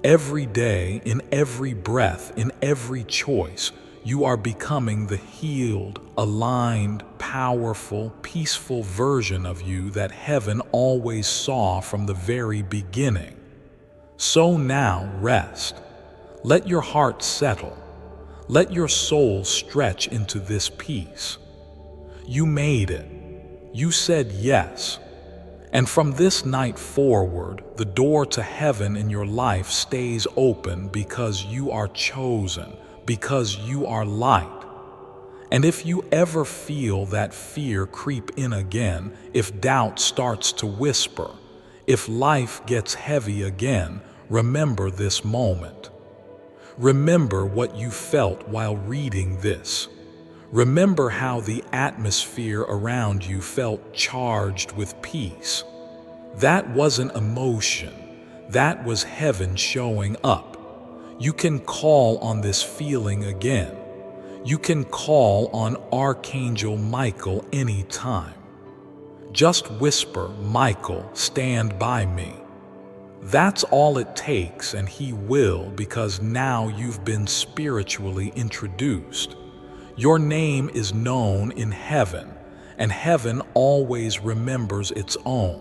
Speaker 1: Every day, in every breath, in every choice, you are becoming the healed, aligned, powerful, peaceful version of you that heaven always saw from the very beginning. So now rest. Let your heart settle. Let your soul stretch into this peace. You made it. You said yes. And from this night forward, the door to heaven in your life stays open because you are chosen, because you are light. And if you ever feel that fear creep in again, if doubt starts to whisper, if life gets heavy again, remember this moment. Remember what you felt while reading this. Remember how the atmosphere around you felt charged with peace. That wasn't emotion, that was heaven showing up. You can call on this feeling again. You can call on Archangel Michael anytime. Just whisper, "Michael, stand by me." That's all it takes, and he will, because now you've been spiritually introduced. Your name is known in heaven, and heaven always remembers its own.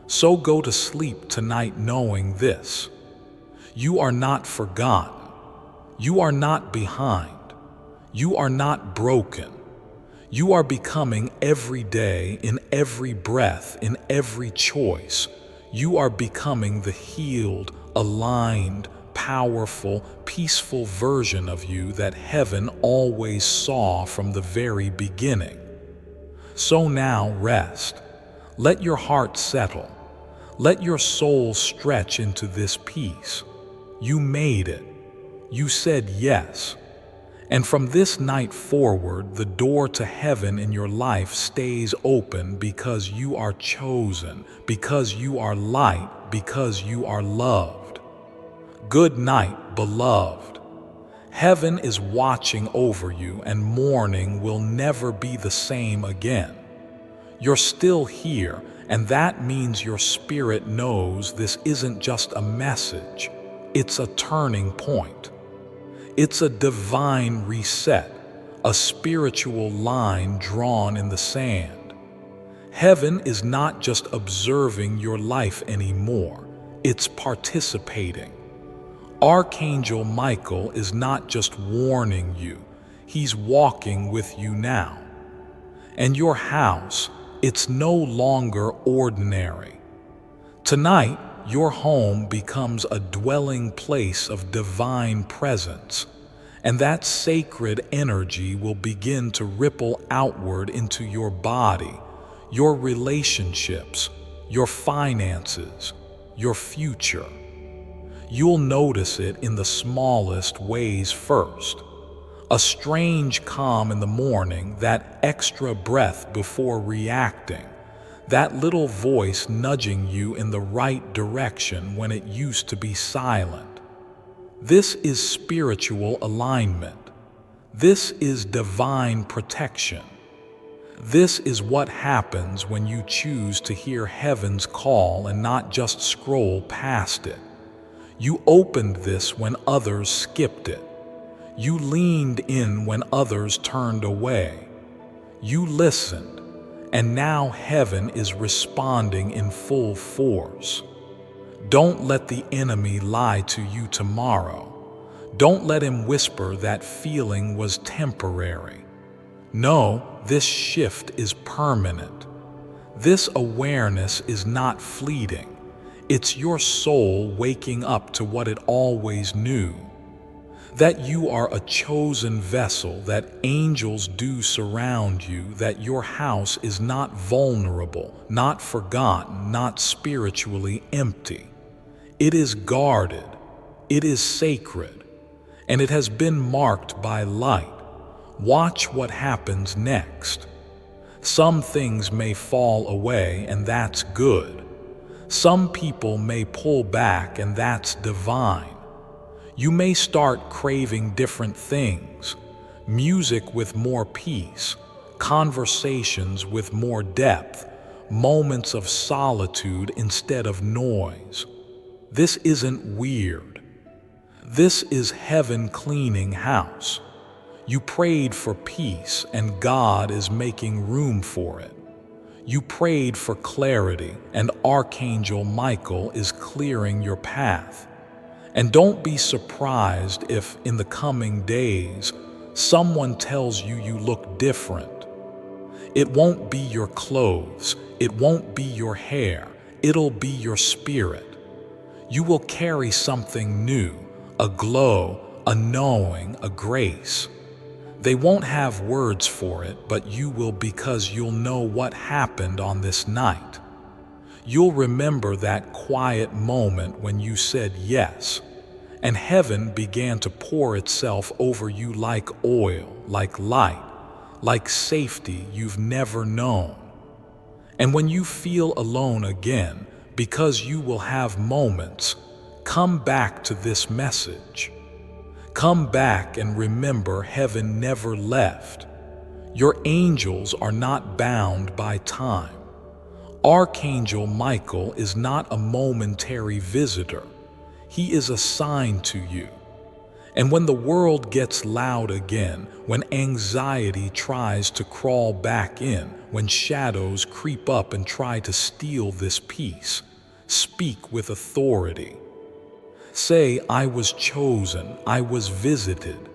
Speaker 1: So go to sleep tonight knowing this: you are not forgotten. You are not behind. You are not broken. You are becoming every day, in every breath, in every choice. You are becoming the healed, aligned, powerful, peaceful version of you that heaven always saw from the very beginning. So now rest. Let your heart settle. Let your soul stretch into this peace. You made it. You said yes. And from this night forward, the door to heaven in your life stays open because you are chosen, because you are light, because you are loved. Good night, beloved. Heaven is watching over you, and morning will never be the same again. You're still here, and that means your spirit knows this isn't just a message, it's a turning point. It's a divine reset, a spiritual line drawn in the sand. Heaven is not just observing your life anymore, it's participating. Archangel Michael is not just warning you, he's walking with you now. And your house, it's no longer ordinary. Tonight, your home becomes a dwelling place of divine presence, and that sacred energy will begin to ripple outward into your body, your relationships, your finances, your future. You'll notice it in the smallest ways first. A strange calm in the morning, that extra breath before reacting, that little voice nudging you in the right direction when it used to be silent. This is spiritual alignment. This is divine protection. This is what happens when you choose to hear heaven's call and not just scroll past it. You opened this when others skipped it. You leaned in when others turned away. You listened. And now heaven is responding in full force. Don't let the enemy lie to you tomorrow. Don't let him whisper that feeling was temporary. No, this shift is permanent. This awareness is not fleeting. It's your soul waking up to what it always knew. That you are a chosen vessel, that angels do surround you, that your house is not vulnerable, not forgotten, not spiritually empty. It is guarded, it is sacred, and it has been marked by light. Watch what happens next. Some things may fall away, and that's good. Some people may pull back, and that's divine. You may start craving different things: music with more peace, conversations with more depth, moments of solitude instead of noise. This isn't weird. This is heaven cleaning house. You prayed for peace, and God is making room for it. You prayed for clarity, and Archangel Michael is clearing your path. And don't be surprised if, in the coming days, someone tells you you look different. It won't be your clothes, it won't be your hair, it'll be your spirit. You will carry something new, a glow, a knowing, a grace. They won't have words for it, but you will, because you'll know what happened on this night. You'll remember that quiet moment when you said yes, and heaven began to pour itself over you like oil, like light, like safety you've never known. And when you feel alone again, because you will have moments, come back to this message. Come back and remember, heaven never left. Your angels are not bound by time. Archangel Michael is not a momentary visitor. He is assigned to you. And when the world gets loud again, when anxiety tries to crawl back in, when shadows creep up and try to steal this peace, speak with authority. Say, I was chosen, I was visited.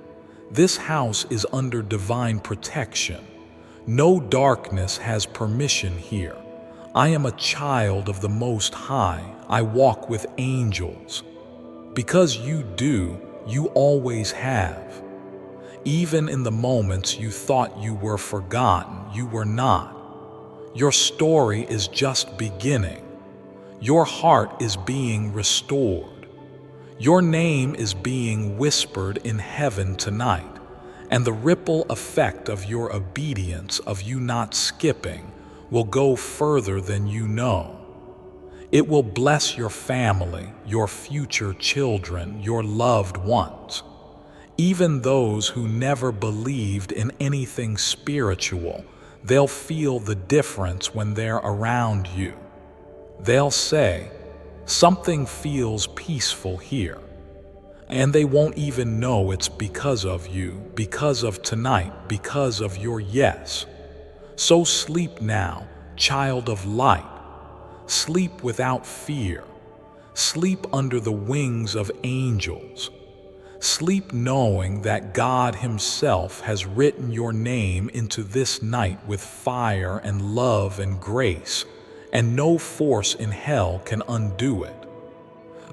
Speaker 1: This house is under divine protection. No darkness has permission here. I am a child of the Most High. I walk with angels. Because you do, you always have. Even in the moments you thought you were forgotten, you were not. Your story is just beginning. Your heart is being restored. Your name is being whispered in heaven tonight, and the ripple effect of your obedience, of you not skipping, will go further than you know. It will bless your family, your future children, your loved ones. Even those who never believed in anything spiritual, they'll feel the difference when they're around you. They'll say, something feels peaceful here. And they won't even know it's because of you, because of tonight, because of your yes. So sleep now, child of light. Sleep without fear. Sleep under the wings of angels. Sleep knowing that God Himself has written your name into this night with fire and love and grace, and no force in hell can undo it.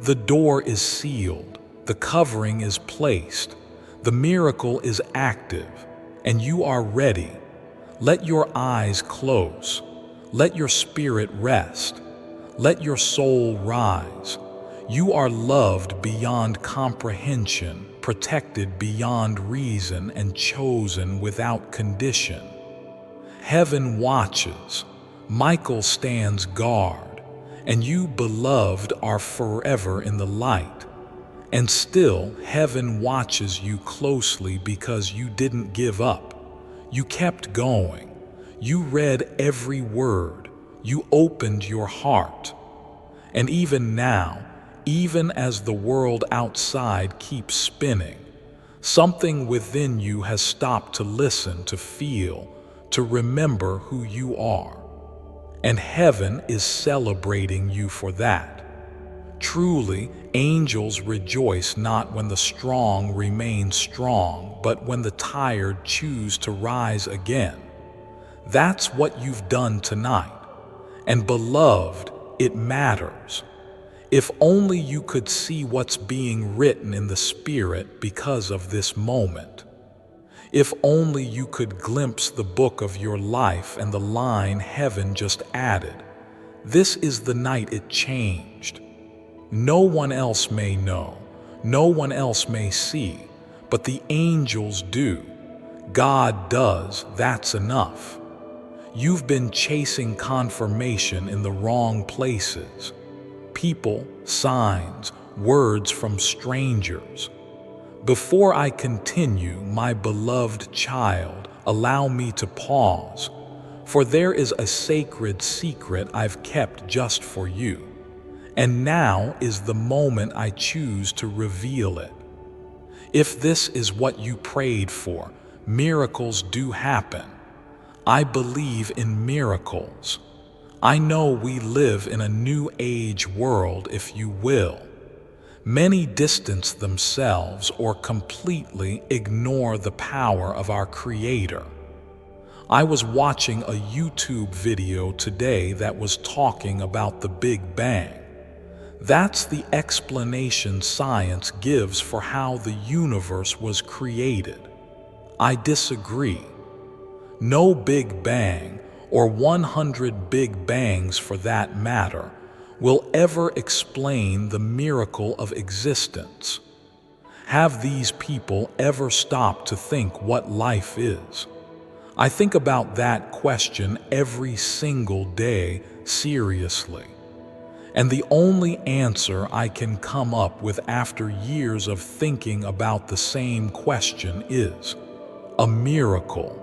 Speaker 1: The door is sealed, the covering is placed, the miracle is active, and you are ready. Let your eyes close. Let your spirit rest. Let your soul rise. You are loved beyond comprehension, protected beyond reason, and chosen without condition. Heaven watches. Michael stands guard, and you, beloved, are forever in the light. And still, heaven watches you closely because you didn't give up. You kept going. You read every word. You opened your heart. And even now, even as the world outside keeps spinning, something within you has stopped to listen, to feel, to remember who you are. And heaven is celebrating you for that. Truly, angels rejoice not when the strong remain strong, but when the tired choose to rise again. That's what you've done tonight. And beloved, it matters. If only you could see what's being written in the Spirit because of this moment. If only you could glimpse the book of your life and the line heaven just added. This is the night it changed. No one else may know, no one else may see, but the angels do. God does, that's enough. You've been chasing confirmation in the wrong places. People, signs, words from strangers. Before I continue, my beloved child, allow me to pause, for there is a sacred secret I've kept just for you. And now is the moment I choose to reveal it. If this is what you prayed for, miracles do happen. I believe in miracles. I know we live in a new age world, if you will. Many distance themselves or completely ignore the power of our Creator. I was watching a YouTube video today that was talking about the Big Bang. That's the explanation science gives for how the universe was created. I disagree. No Big Bang, or 100 Big Bangs for that matter, will ever explain the miracle of existence. Have these people ever stopped to think what life is? I think about that question every single day, seriously. And the only answer I can come up with after years of thinking about the same question is a miracle.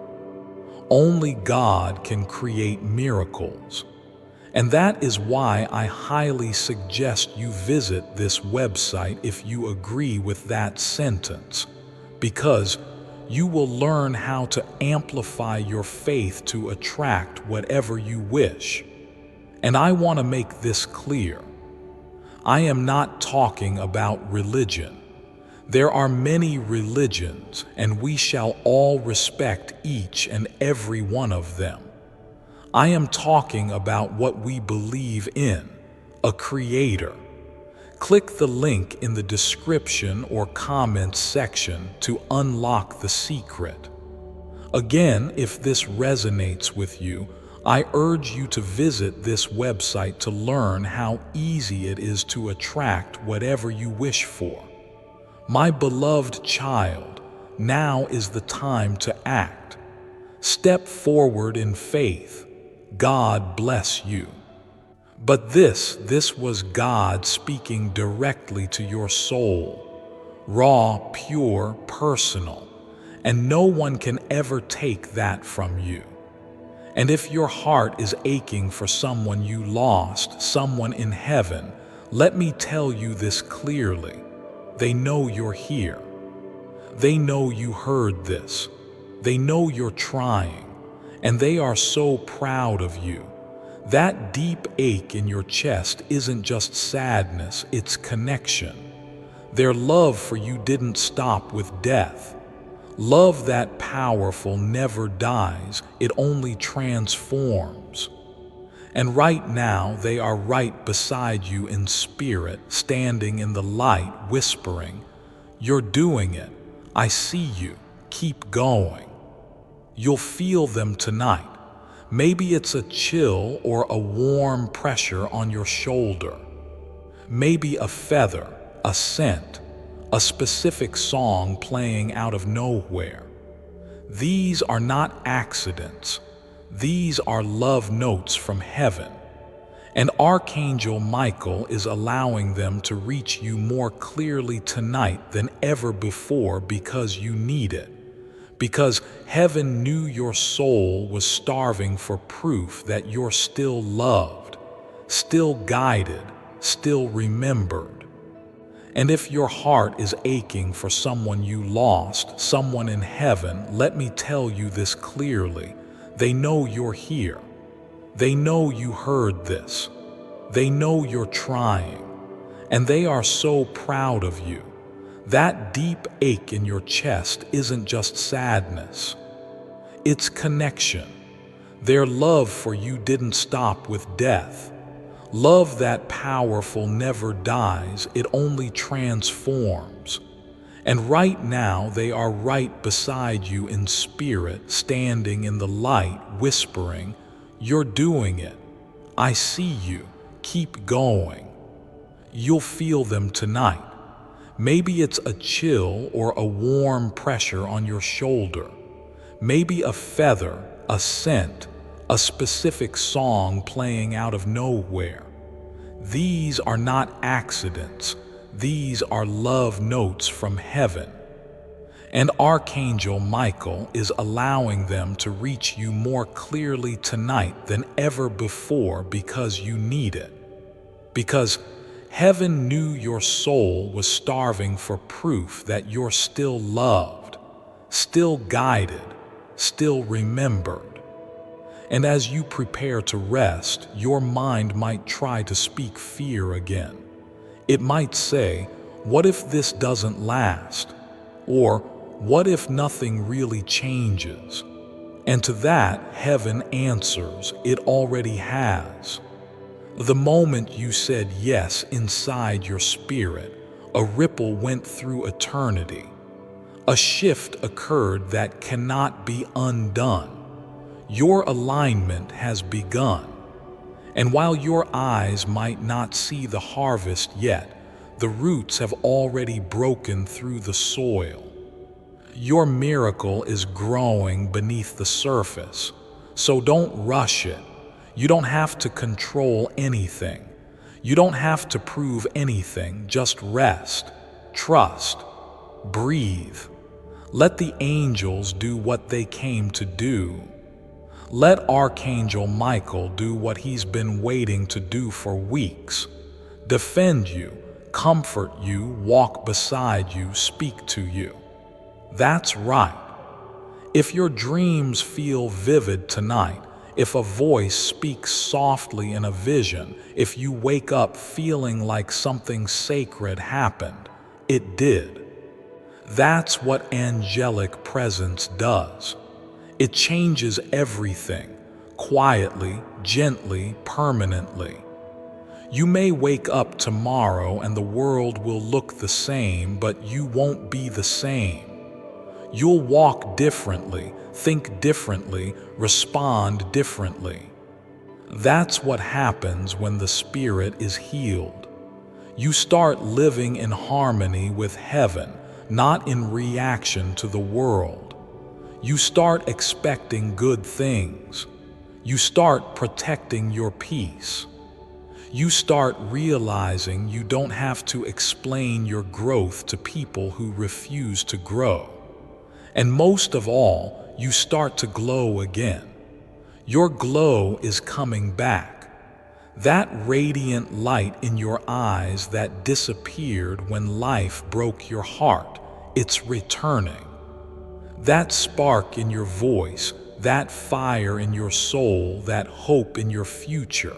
Speaker 1: Only God can create miracles. And that is why I highly suggest you visit this website if you agree with that sentence, because you will learn how to amplify your faith to attract whatever you wish. And I want to make this clear. I am not talking about religion. There are many religions, and we shall all respect each and every one of them. I am talking about what we believe in, a Creator. Click the link in the description or comments section to unlock the secret. Again, if this resonates with you, I urge you to visit this website to learn how easy it is to attract whatever you wish for. My beloved child, now is the time to act. Step forward in faith. God bless you. But this was God speaking directly to your soul, raw, pure, personal, and no one can ever take that from you. And if your heart is aching for someone you lost, someone in heaven, let me tell you this clearly. They know you're here. They know you heard this. They know you're trying, and they are so proud of you. That deep ache in your chest isn't just sadness, it's connection. Their love for you didn't stop with death. Love that powerful never dies, it only transforms. And right now, they are right beside you in spirit, standing in the light, whispering, "You're doing it. I see you. Keep going." You'll feel them tonight. Maybe it's a chill or a warm pressure on your shoulder. Maybe a feather, a scent, a specific song playing out of nowhere. These are not accidents. These are love notes from heaven. And Archangel Michael is allowing them to reach you more clearly tonight than ever before because you need it. Because heaven knew your soul was starving for proof that you're still loved, still guided, still remembered. And if your heart is aching for someone you lost, someone in heaven, let me tell you this clearly. They know you're here. They know you heard this. They know you're trying. and they are so proud of you. That deep ache in your chest isn't just sadness, it's connection. Their love for you didn't stop with death. Love that powerful never dies, it only transforms. And right now, they are right beside you in spirit, standing in the light, whispering, "You're doing it. I see you. Keep going." You'll feel them tonight. Maybe it's a chill or a warm pressure on your shoulder. Maybe a feather, a scent, a specific song playing out of nowhere. These are not accidents. These are love notes from heaven. And Archangel Michael is allowing them to reach you more clearly tonight than ever before because you need it. Because heaven knew your soul was starving for proof that you're still loved, still guided, still remembered. And as you prepare to rest, your mind might try to speak fear again. It might say, "What if this doesn't last?" Or, "What if nothing really changes?" And to that, heaven answers, "It already has." The moment you said yes inside your spirit, a ripple went through eternity. A shift occurred that cannot be undone. Your alignment has begun. And while your eyes might not see the harvest yet, the roots have already broken through the soil. Your miracle is growing beneath the surface, so don't rush it. You don't have to control anything. You don't have to prove anything. Just rest, trust, breathe. Let the angels do what they came to do. Let Archangel Michael do what he's been waiting to do for weeks. Defend you, comfort you, walk beside you, speak to you. That's right. If your dreams feel vivid tonight, if a voice speaks softly in a vision, if you wake up feeling like something sacred happened, it did. That's what angelic presence does. It changes everything, quietly, gently, permanently. You may wake up tomorrow and the world will look the same, but you won't be the same. You'll walk differently, think differently, respond differently. That's what happens when the spirit is healed. You start living in harmony with heaven, not in reaction to the world. You start expecting good things. You start protecting your peace. You start realizing you don't have to explain your growth to people who refuse to grow. And most of all, you start to glow again. Your glow is coming back. That radiant light in your eyes that disappeared when life broke your heart, it's returning. That spark in your voice, that fire in your soul, that hope in your future,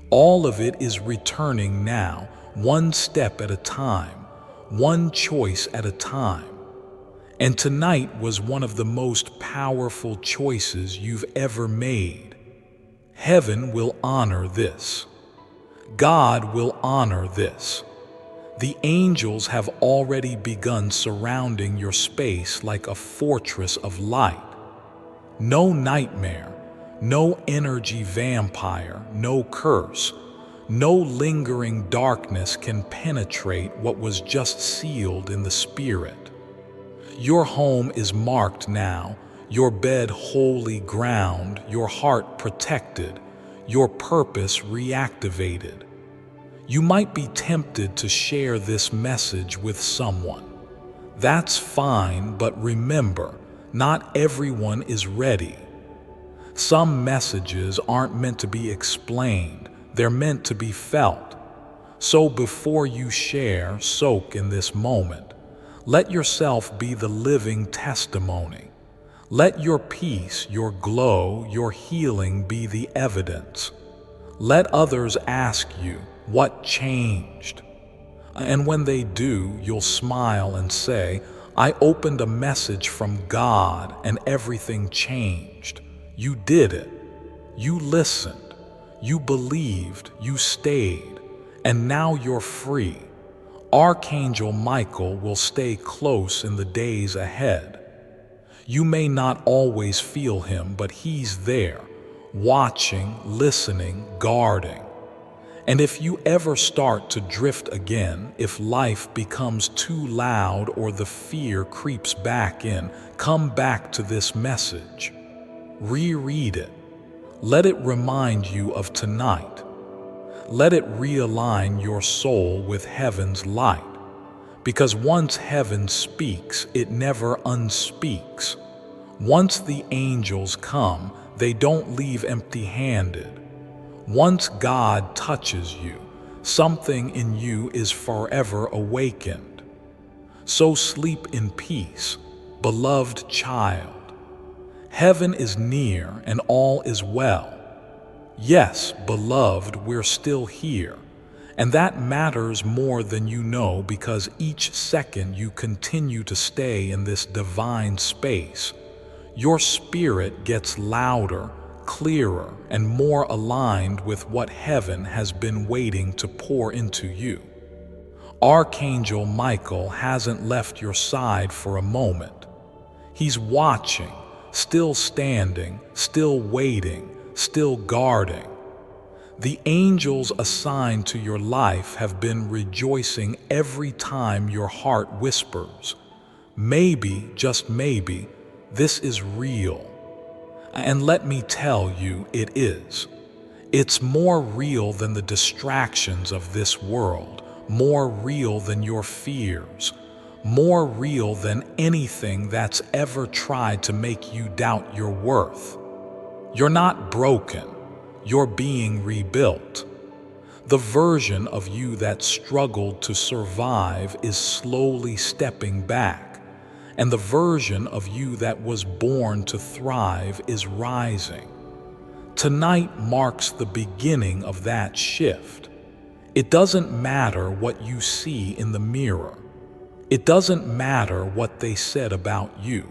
Speaker 1: all of it is returning now, one step at a time, one choice at a time. And tonight was one of the most powerful choices you've ever made. Heaven will honor this. God will honor this. The angels have already begun surrounding your space like a fortress of light. No nightmare, no energy vampire, no curse, no lingering darkness can penetrate what was just sealed in the spirit. Your home is marked now, your bed holy ground, your heart protected, your purpose reactivated. You might be tempted to share this message with someone. That's fine, but remember, not everyone is ready. Some messages aren't meant to be explained, they're meant to be felt. So before you share, soak in this moment. Let yourself be the living testimony. Let your peace, your glow, your healing be the evidence. Let others ask you, what changed? And when they do, you'll smile and say, I opened a message from God and everything changed. You did it. You listened. You believed. You stayed. And now you're free. Archangel Michael will stay close in the days ahead. You may not always feel him, but he's there, watching, listening, guarding. And if you ever start to drift again, if life becomes too loud or the fear creeps back in, come back to this message. Reread it. Let it remind you of tonight. Let it realign your soul with heaven's light. Because once heaven speaks, it never unspeaks. Once the angels come, they don't leave empty-handed. Once God touches you, something in you is forever awakened. So sleep in peace, beloved child. Heaven is near and all is well. Yes, beloved, we're still here. And that matters more than you know, because each second you continue to stay in this divine space, your spirit gets louder, clearer, and more aligned with what heaven has been waiting to pour into you. Archangel Michael hasn't left your side for a moment. He's watching, still standing, still waiting, still guarding. The angels assigned to your life have been rejoicing every time your heart whispers, maybe, just maybe, this is real. And let me tell you, it is. It's more real than the distractions of this world, more real than your fears, more real than anything that's ever tried to make you doubt your worth. You're not broken. You're being rebuilt. The version of you that struggled to survive is slowly stepping back, and the version of you that was born to thrive is rising. Tonight marks the beginning of that shift. It doesn't matter what you see in the mirror. It doesn't matter what they said about you.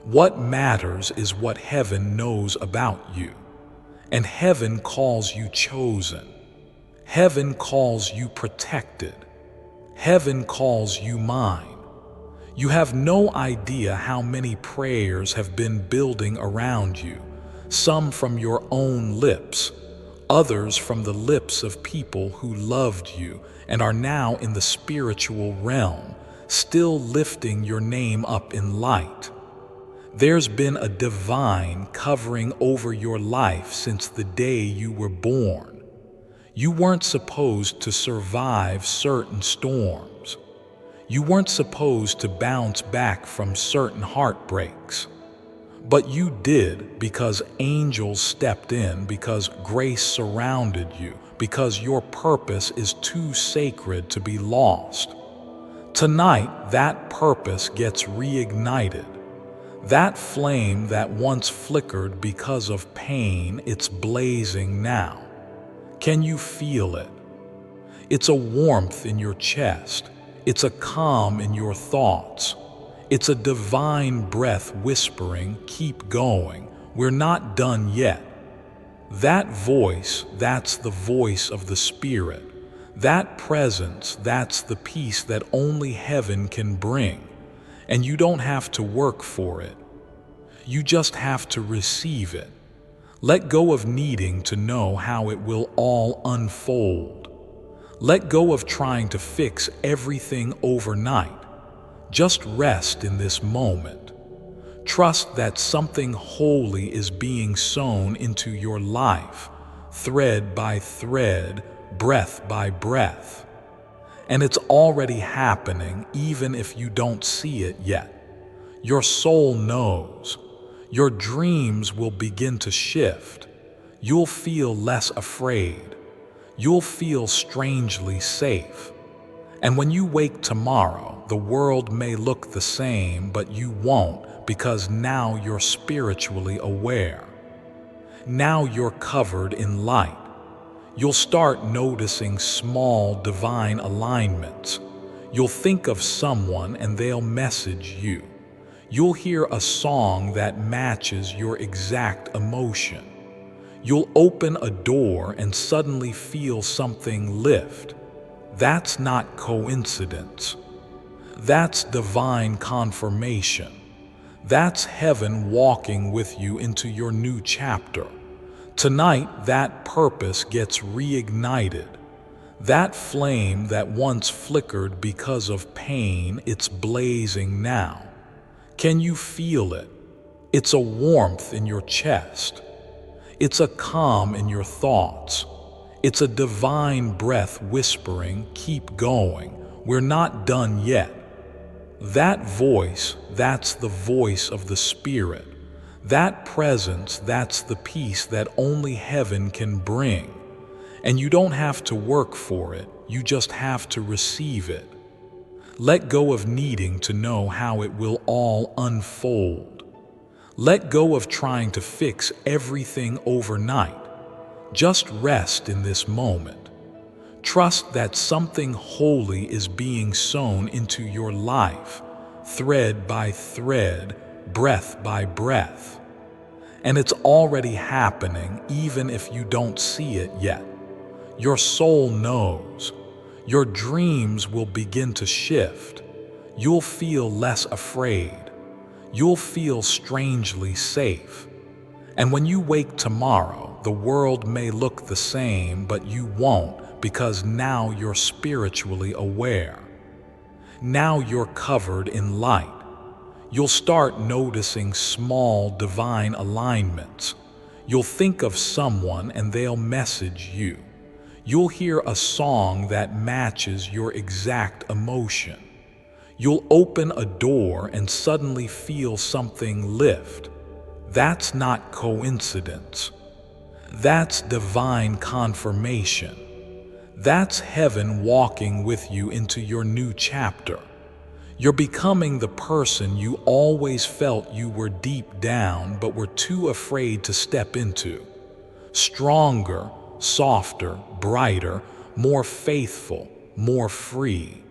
Speaker 1: What matters is what heaven knows about you. And heaven calls you chosen. Heaven calls you protected. Heaven calls you mine. You have no idea how many prayers have been building around you, some from your own lips, others from the lips of people who loved you and are now in the spiritual realm, still lifting your name up in light. There's been a divine covering over your life since the day you were born. You weren't supposed to survive certain storms. You weren't supposed to bounce back from certain heartbreaks. But you did, because angels stepped in, because grace surrounded you, because your purpose is too sacred to be lost. Tonight, that purpose gets reignited. That flame that once flickered because of pain, it's blazing now. Can you feel it? It's a warmth in your chest. It's a calm in your thoughts. It's a divine breath whispering, keep going. We're not done yet. That voice, that's the voice of the Spirit. That presence, that's the peace that only heaven can bring. And you don't have to work for it. You just have to receive it. Let go of needing to know how it will all unfold. Let go of trying to fix everything overnight. Just rest in this moment. Trust that something holy is being sown into your life, thread by thread, breath by breath. And it's already happening, even if you don't see it yet. Your soul knows. Your dreams will begin to shift. You'll feel less afraid. You'll feel strangely safe. And when you wake tomorrow, the world may look the same, but you won't, because now you're spiritually aware. Now you're covered in light. You'll start noticing small divine alignments. You'll think of someone and they'll message you. You'll hear a song that matches your exact emotion. You'll open a door and suddenly feel something lift. That's not coincidence. That's divine confirmation. That's heaven walking with you into your new chapter. Tonight, that purpose gets reignited. That flame that once flickered because of pain, it's blazing now. Can you feel it? It's a warmth in your chest. It's a calm in your thoughts. It's a divine breath whispering, keep going. We're not done yet. That voice, that's the voice of the Spirit. That presence, that's the peace that only heaven can bring. And you don't have to work for it, you just have to receive it. Let go of needing to know how it will all unfold. Let go of trying to fix everything overnight. Just rest in this moment. Trust that something holy is being sown into your life, thread by thread, breath by breath. And it's already happening even if you don't see it yet. Your soul knows. Your dreams will begin to shift. You'll feel less afraid. You'll feel strangely safe. And when you wake tomorrow, the world may look the same, but you won't, because now you're spiritually aware. Now you're covered in light. You'll start noticing small divine alignments. You'll think of someone and they'll message you. You'll hear a song that matches your exact emotion. You'll open a door and suddenly feel something lift. That's not coincidence. That's divine confirmation. That's heaven walking with you into your new chapter. You're becoming the person you always felt you were deep down but were too afraid to step into. Stronger, softer, brighter, more faithful, more free.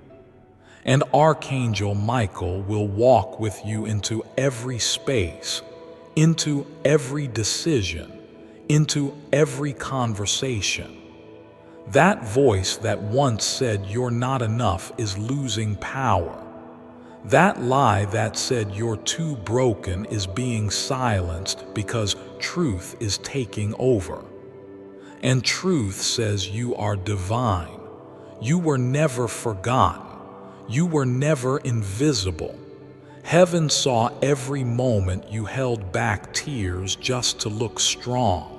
Speaker 1: And Archangel Michael will walk with you into every space, into every decision, into every conversation. That voice that once said you're not enough is losing power. That lie that said you're too broken is being silenced because truth is taking over. And truth says you are divine. You were never forgotten. You were never invisible. Heaven saw every moment you held back tears just to look strong.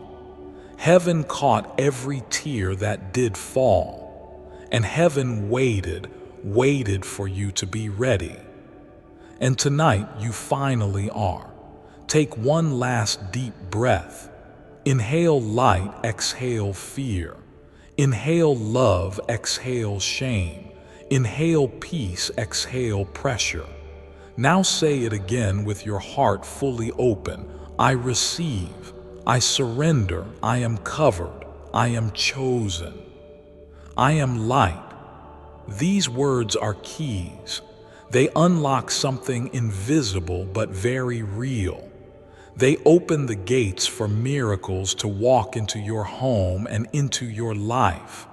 Speaker 1: Heaven caught every tear that did fall. And heaven waited for you to be ready. And tonight you finally are. Take one last deep breath. Inhale light, exhale fear. Inhale love, exhale shame. Inhale peace, exhale pressure. Now say it again with your heart fully open. I receive. I surrender. I am covered. I am chosen. I am light. These words are keys. They unlock something invisible but very real. They open the gates for miracles to walk into your home and into your life.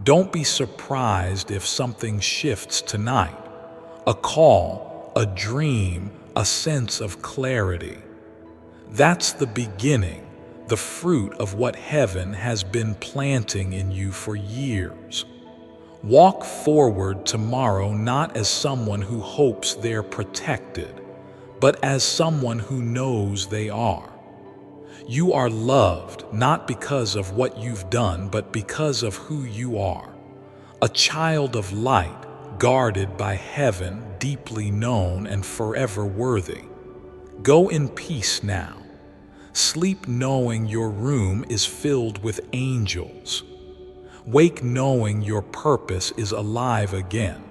Speaker 1: Don't be surprised if something shifts tonight. A call, a dream, a sense of clarity. That's the beginning, the fruit of what heaven has been planting in you for years. Walk forward tomorrow not as someone who hopes they're protected, but as someone who knows they are. You are loved not because of what you've done, but because of who you are. A child of light, guarded by heaven, deeply known and forever worthy. Go in peace now. Sleep knowing your room is filled with angels. Wake knowing your purpose is alive again.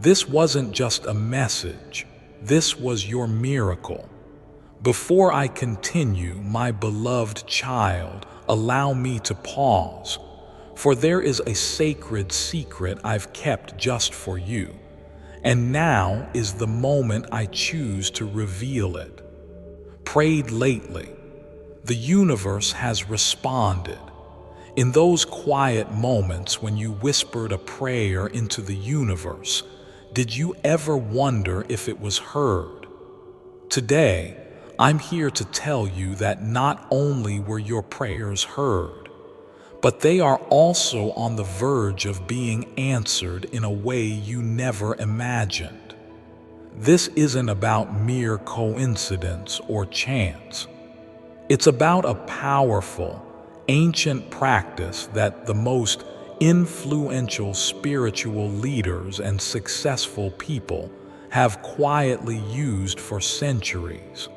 Speaker 1: This wasn't just a message. This was your miracle. Before I continue, my beloved child, allow me to pause. For there is a sacred secret I've kept just for you, and now is the moment I choose to reveal it. Prayed lately. The universe has responded. In those quiet moments when you whispered a prayer into the universe, did you ever wonder if it was heard? Today, I'm here to tell you that not only were your prayers heard, but they are also on the verge of being answered in a way you never imagined. This isn't about mere coincidence or chance. It's about a powerful, ancient practice that the most influential spiritual leaders and successful people have quietly used for centuries.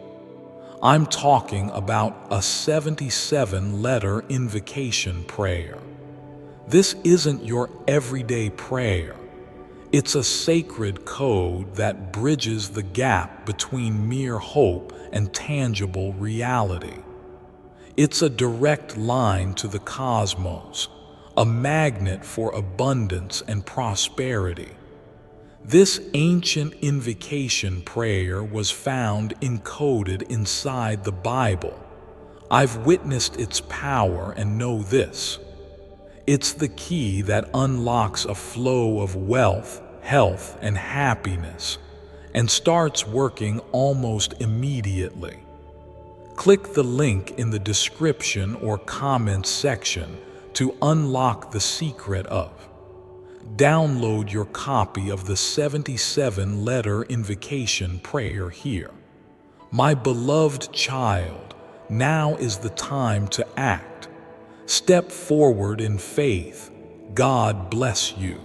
Speaker 1: I'm talking about a 77-letter invocation prayer. This isn't your everyday prayer. It's a sacred code that bridges the gap between mere hope and tangible reality. It's a direct line to the cosmos, a magnet for abundance and prosperity. This ancient invocation prayer was found encoded inside the Bible. I've witnessed its power and know this. It's the key that unlocks a flow of wealth, health, and happiness, and starts working almost immediately. Click the link in the description or comments section to unlock the secret of. Download your copy of the 77-letter invocation prayer here. My beloved child, now is the time to act. Step forward in faith. God bless you.